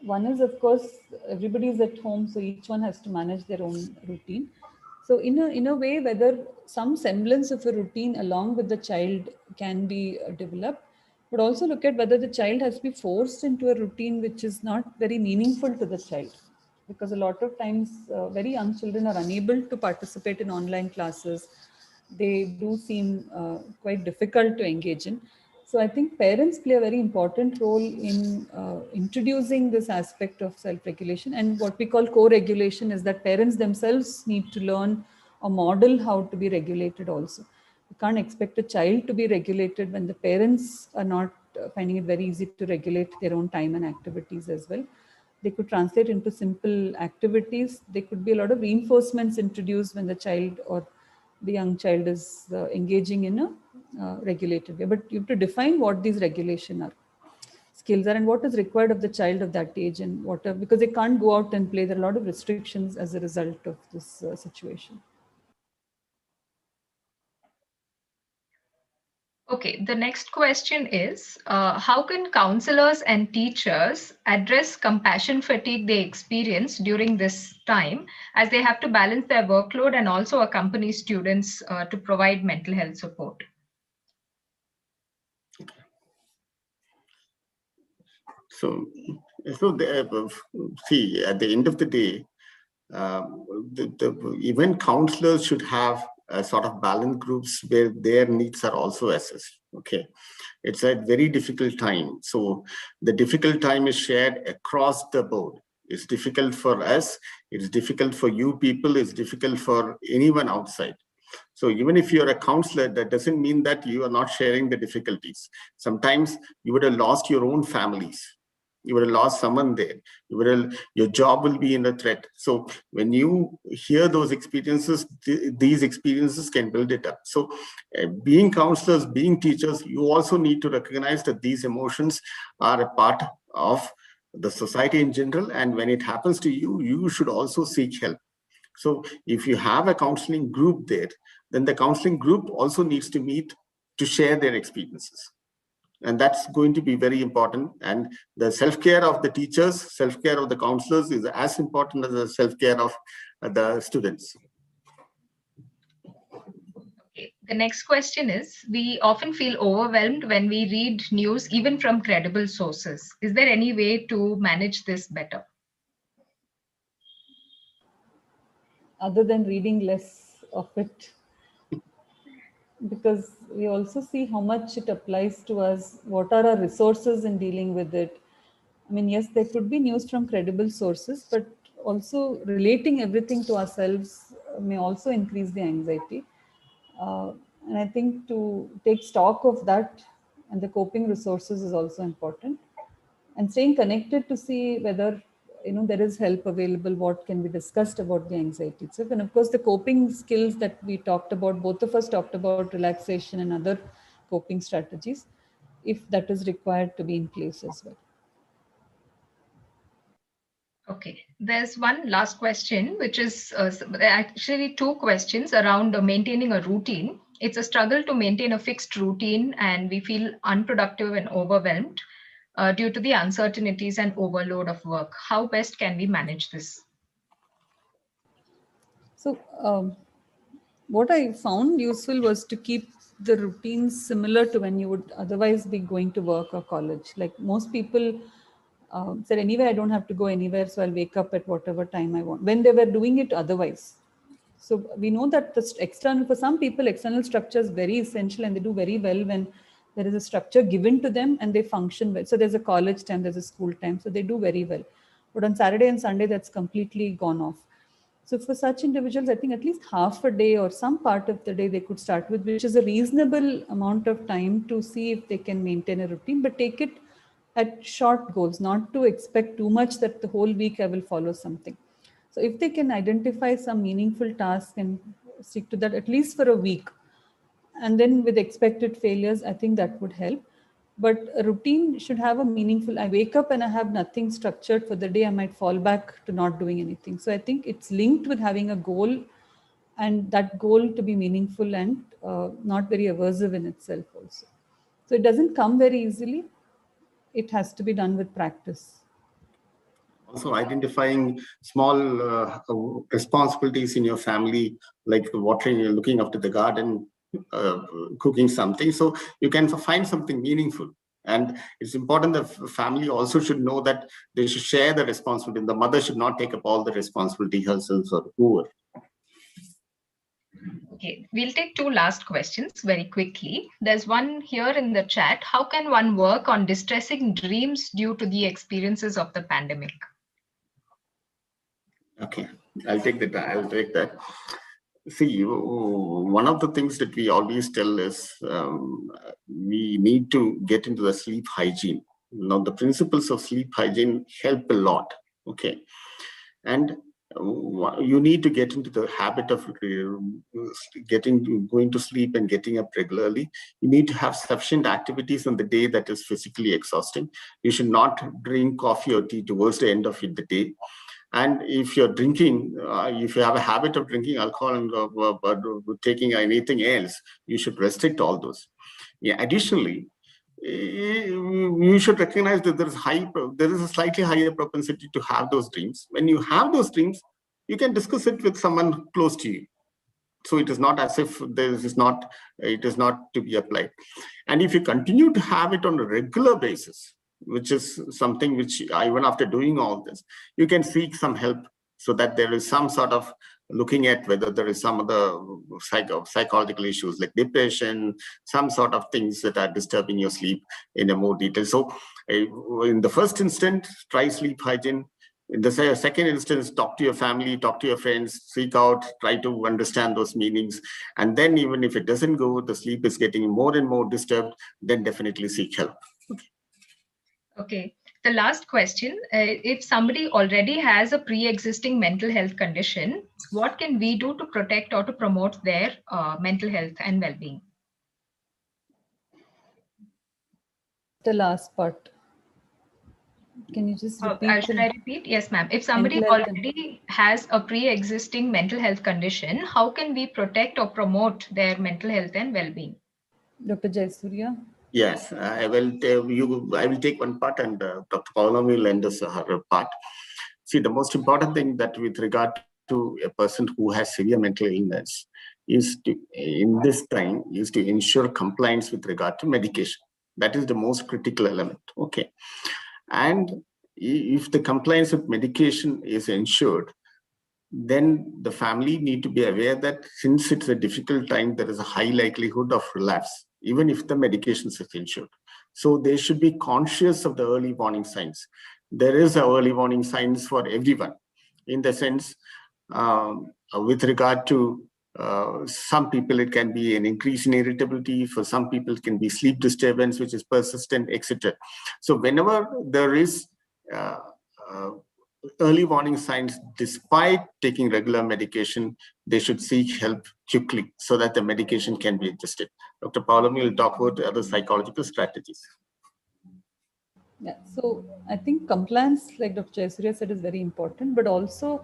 One is, of course, everybody is at home, so each one has to manage their own routine. So in a way, whether some semblance of a routine along with the child can be developed, but also look at whether the child has to be forced into a routine which is not very meaningful to the child. Because a lot of times, very young children are unable to participate in online classes. They do seem quite difficult to engage in. So I think parents play a very important role in introducing this aspect of self-regulation. And what we call co-regulation is that parents themselves need to learn or model how to be regulated also. You can't expect a child to be regulated when the parents are not finding it very easy to regulate their own time and activities as well. They could translate into simple activities. There could be a lot of reinforcements introduced when the child or the young child is engaging in a regulated way. But you have to define what these regulation are, skills are, and what is required of the child of that age, and what are, because they can't go out and play. There are a lot of restrictions as a result of this situation. Okay, the next question is, how can counselors and teachers address compassion fatigue they experience during this time, as they have to balance their workload and also accompany students to provide mental health support? So, see, at the end of the day, even counselors should have a sort of balance groups where their needs are also assessed. Okay, it's a very difficult time. So the difficult time is shared across the board. It's difficult for us. It's difficult for you people. It's difficult for anyone outside. So even if you're a counselor, that doesn't mean that you are not sharing the difficulties. Sometimes you would have lost your own families. You would have lost someone there. Your job will be in a threat. So when you hear those experiences, these experiences can build it up. So being counselors, being teachers, you also need to recognize that these emotions are a part of the society in general. And when it happens to you, you should also seek help. So if you have a counseling group there, then the counseling group also needs to meet to share their experiences. And that's going to be very important. And the self-care of the teachers, self-care of the counselors is as important as the self-care of the students. Okay. The next question is, we often feel overwhelmed when we read news, even from credible sources. Is there any way to manage this better? Other than reading less of it, because we also see how much it applies to us. What are our resources in dealing with it? I mean, yes, there could be news from credible sources, but also relating everything to ourselves may also increase the anxiety. And I think to take stock of that and the coping resources is also important. And staying connected to see whether there is help available, what can be discussed about the anxiety itself. And of course, the coping skills that we talked about, both of us talked about relaxation and other coping strategies, if that is required to be in place as well. Okay, there's one last question, which is actually two questions around maintaining a routine. It's a struggle to maintain a fixed routine, and we feel unproductive and overwhelmed due to the uncertainties and overload of work. How best can we manage this? So what I found useful was to keep the routines similar to when you would otherwise be going to work or college. Like most people said, anyway, I don't have to go anywhere, so I'll wake up at whatever time I want, when they were doing it otherwise. So we know that the external, for some people, external structure is very essential and they do very well when there is a structure given to them and they function well. So there's a college time, there's a school time, so they do very well. But on Saturday and Sunday, that's completely gone off. So for such individuals, I think at least half a day or some part of the day they could start with, which is a reasonable amount of time to see if they can maintain a routine, but take it at short goals, not to expect too much that the whole week I will follow something. So if they can identify some meaningful task and stick to that at least for a week, and then with expected failures, I think that would help. But a routine should have a meaningful, I wake up and I have nothing structured for the day, I might fall back to not doing anything. So I think it's linked with having a goal, and that goal to be meaningful and not very aversive in itself also. So it doesn't come very easily. It has to be done with practice. Also identifying small responsibilities in your family, like watering, looking after the garden, cooking something. So you can find something meaningful. And it's important that family also should know that they should share the responsibility. The mother should not take up all the responsibility herself or whoever. Okay, we'll take two last questions very quickly. There's one here in the chat. How can one work on distressing dreams due to the experiences of the pandemic? Okay, I'll take that. See, one of the things that we always tell is we need to get into the sleep hygiene. Now, the principles of sleep hygiene help a lot. Okay, and you need to get into the habit of going to sleep and getting up regularly. You need to have sufficient activities on the day that is physically exhausting. You should not drink coffee or tea towards the end of the day. And if you're drinking, if you have a habit of drinking alcohol and taking anything else, you should restrict all those. Yeah. Additionally, you should recognize that there is a slightly higher propensity to have those dreams. When you have those dreams, you can discuss it with someone close to you. So it is not as if it is not to be applied. And if you continue to have it on a regular basis, which is something which even after doing all this, you can seek some help so that there is some sort of looking at whether there is some other psychological issues like depression, some sort of things that are disturbing your sleep in a more detail. So in the first instance, try sleep hygiene. In the second instance, talk to your family, talk to your friends, seek out, try to understand those meanings. And then even if it doesn't go, the sleep is getting more and more disturbed, then definitely seek help. Okay. The last question, if somebody already has a pre-existing mental health condition, what can we do to protect or to promote their mental health and well-being? The last part. Can you just repeat? Should I repeat? Yes, ma'am. If somebody already has a pre-existing mental health condition, how can we protect or promote their mental health and well-being? Dr. Jayasuriya? Yes, I will take one part and Dr. Paula will lend us her part. See, the most important thing that with regard to a person who has severe mental illness is to, in this time, is to ensure compliance with regard to medication. That is the most critical element. Okay. And if the compliance with medication is ensured, then the family need to be aware that since it's a difficult time, there is a high likelihood of relapse, even if the medications is ensured. So they should be conscious of the early warning signs. There is a early warning signs for everyone, in the sense with regard to some people, it can be an increase in irritability. For some people, it can be sleep disturbance, which is persistent, etc. So whenever there is early warning signs, despite taking regular medication, they should seek help quickly so that the medication can be adjusted. Dr. Paulami will talk about other psychological strategies. Yeah, so I think compliance, like Dr. Jayasuriya said, is very important, but also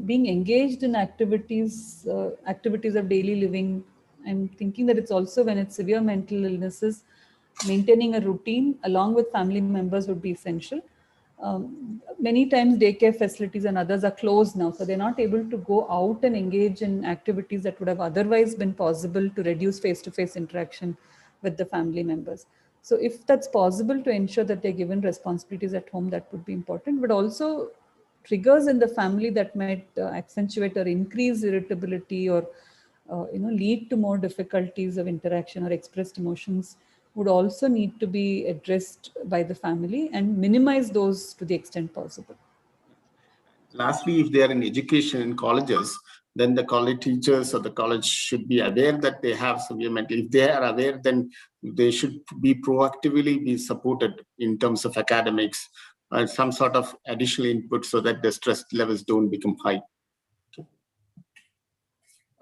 being engaged in activities of daily living. I'm thinking that it's also when it's severe mental illnesses, maintaining a routine along with family members would be essential. Many times daycare facilities and others are closed now, so they're not able to go out and engage in activities that would have otherwise been possible to reduce face-to-face interaction with the family members. So if that's possible, to ensure that they're given responsibilities at home, that would be important, but also triggers in the family that might accentuate or increase irritability or lead to more difficulties of interaction or expressed emotions would also need to be addressed by the family and minimize those to the extent possible. Lastly, if they are in education in colleges, then the college teachers or the college should be aware that they have severe mental. If they are aware, then they should be proactively be supported in terms of academics and some sort of additional input so that the stress levels don't become high.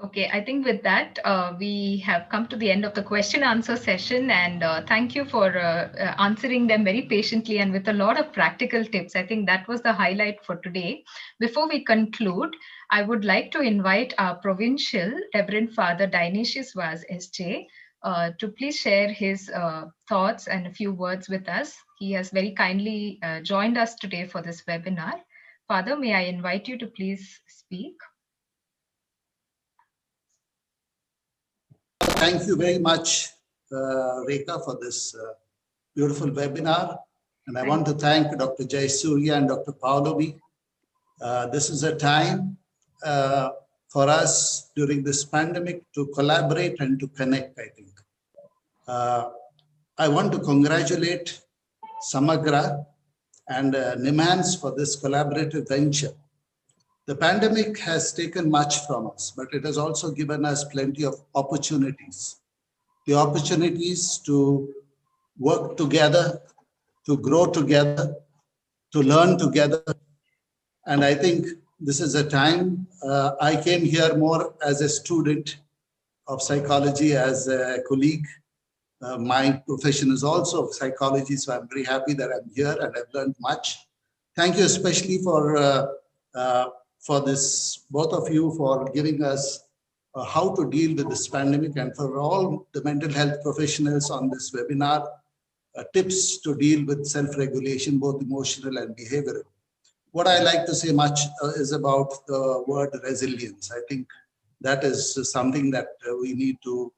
Okay, I think with that, we have come to the end of the question answer session, and thank you for answering them very patiently and with a lot of practical tips. I think that was the highlight for today. Before we conclude, I would like to invite our provincial, Reverend Father Dionysius Vaz SJ, to please share his thoughts and a few words with us. He has very kindly joined us today for this webinar. Father, may I invite you to please speak? Thank you very much, Rekha, for this beautiful webinar. And I want to thank Dr. Jayasuriya and Dr. Paulomi. This is a time for us during this pandemic to collaborate and to connect, I think. I want to congratulate Samagra and NIMHANS for this collaborative venture. The pandemic has taken much from us, but it has also given us plenty of opportunities. The opportunities to work together, to grow together, to learn together. And I think this is a time I came here more as a student of psychology, as a colleague. My profession is also psychology, so I'm very happy that I'm here and I've learned much. Thank you especially for this, both of you, for giving us how to deal with this pandemic, and for all the mental health professionals on this webinar, tips to deal with self-regulation, both emotional and behavioral. What I like to say much is about the word resilience. I think that is something that we need to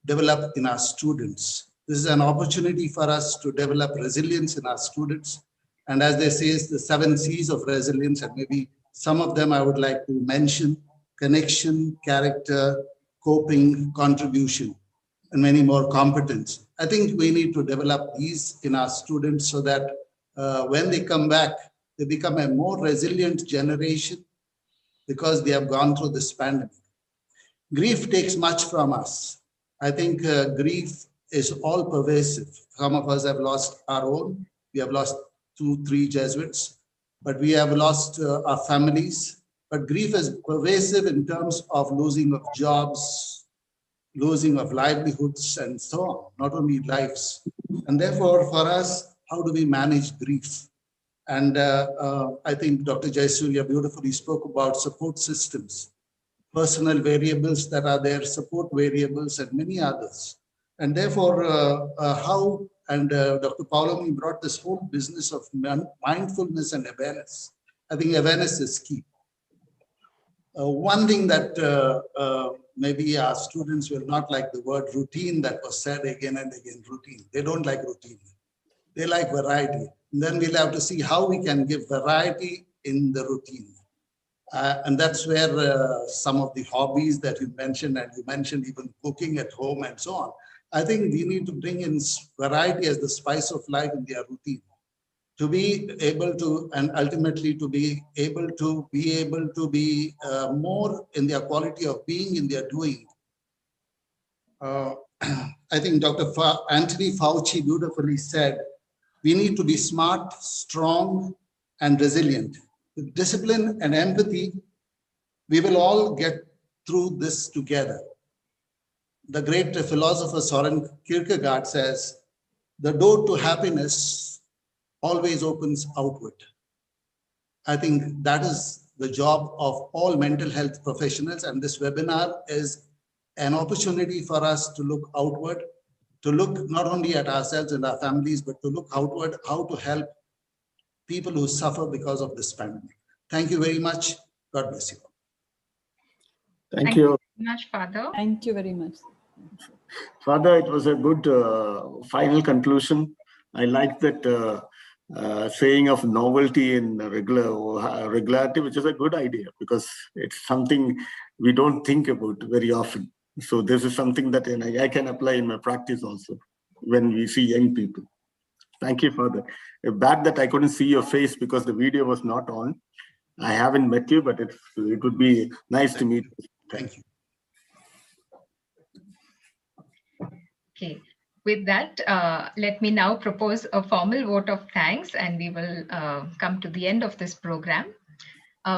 develop in our students. This is an opportunity for us to develop resilience in our students. And as they say, it's the 7 C's of resilience, and maybe some of them I would like to mention: connection, character, coping, contribution, and many more competence. I think we need to develop these in our students so that when they come back, they become a more resilient generation because they have gone through this pandemic. Grief takes much from us. I think grief is all pervasive. Some of us have lost our own. We have lost 2, 3 Jesuits, but we have lost our families. But grief is pervasive in terms of losing of jobs, losing of livelihoods, and so on, not only lives. And therefore, for us, how do we manage grief? And I think Dr. Jayasuriya beautifully spoke about support systems, personal variables that are there, support variables, and many others. And therefore, Dr. Paulomi brought this whole business of mindfulness and awareness. I think awareness is key. One thing that maybe our students will not like, the word routine that was said again and again, routine. They don't like routine. They like variety. And then we'll have to see how we can give variety in the routine. And that's where some of the hobbies that you mentioned, and you mentioned even cooking at home and so on. I think we need to bring in variety as the spice of life in their routine, to be able to, and ultimately to be able to be more in their quality of being in their doing. I think Dr. Anthony Fauci beautifully said, we need to be smart, strong, and resilient. With discipline and empathy, we will all get through this together. The great philosopher Soren Kierkegaard says, the door to happiness always opens outward. I think that is the job of all mental health professionals, and this webinar is an opportunity for us to look outward, to look not only at ourselves and our families, but to look outward, how to help people who suffer because of this pandemic. Thank you very much. God bless you. Thank you. Very much, Father. Thank you very much. Father, it was a good final conclusion. I like that saying of novelty in regularity, which is a good idea because it's something we don't think about very often. So this is something that I can apply in my practice also when we see young people. Thank you, Father. Bad that I couldn't see your face because the video was not on. I haven't met you, but it would be nice to meet you. Thank you. Okay. With that, let me now propose a formal vote of thanks, and we will come to the end of this program.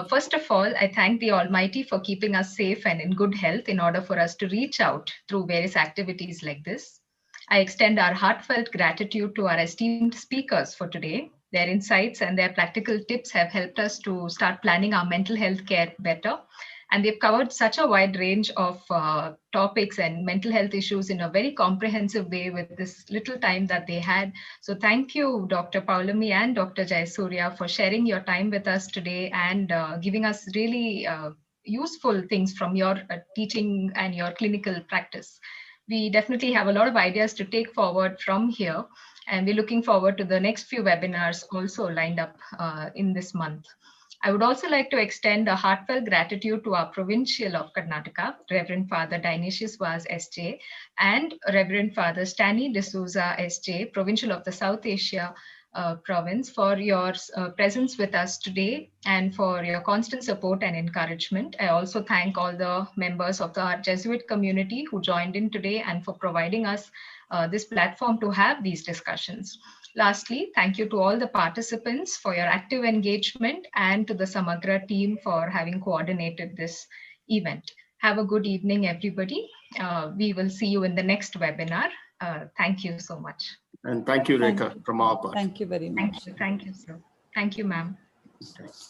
First of all, I thank the Almighty for keeping us safe and in good health in order for us to reach out through various activities like this. I extend our heartfelt gratitude to our esteemed speakers for today. Their insights and their practical tips have helped us to start planning our mental health care better. And they've covered such a wide range of topics and mental health issues in a very comprehensive way with this little time that they had. So thank you, Dr. Paulami and Dr. Jayasurya, for sharing your time with us today and giving us really useful things from your teaching and your clinical practice. We definitely have a lot of ideas to take forward from here, and we're looking forward to the next few webinars also lined up in this month. I would also like to extend a heartfelt gratitude to our Provincial of Karnataka, Reverend Father Dionysius Vaz SJ, and Reverend Father Stanley D'Souza SJ, Provincial of the South Asia Province, for your presence with us today and for your constant support and encouragement. I also thank all the members of the Jesuit community who joined in today and for providing us this platform to have these discussions. Lastly, thank you to all the participants for your active engagement and to the Samagra team for having coordinated this event. Have a good evening, everybody. We will see you in the next webinar. Thank you so much. And thank you, Rekha, from our part. Thank you very much. Thank you, sir. Thank you, ma'am.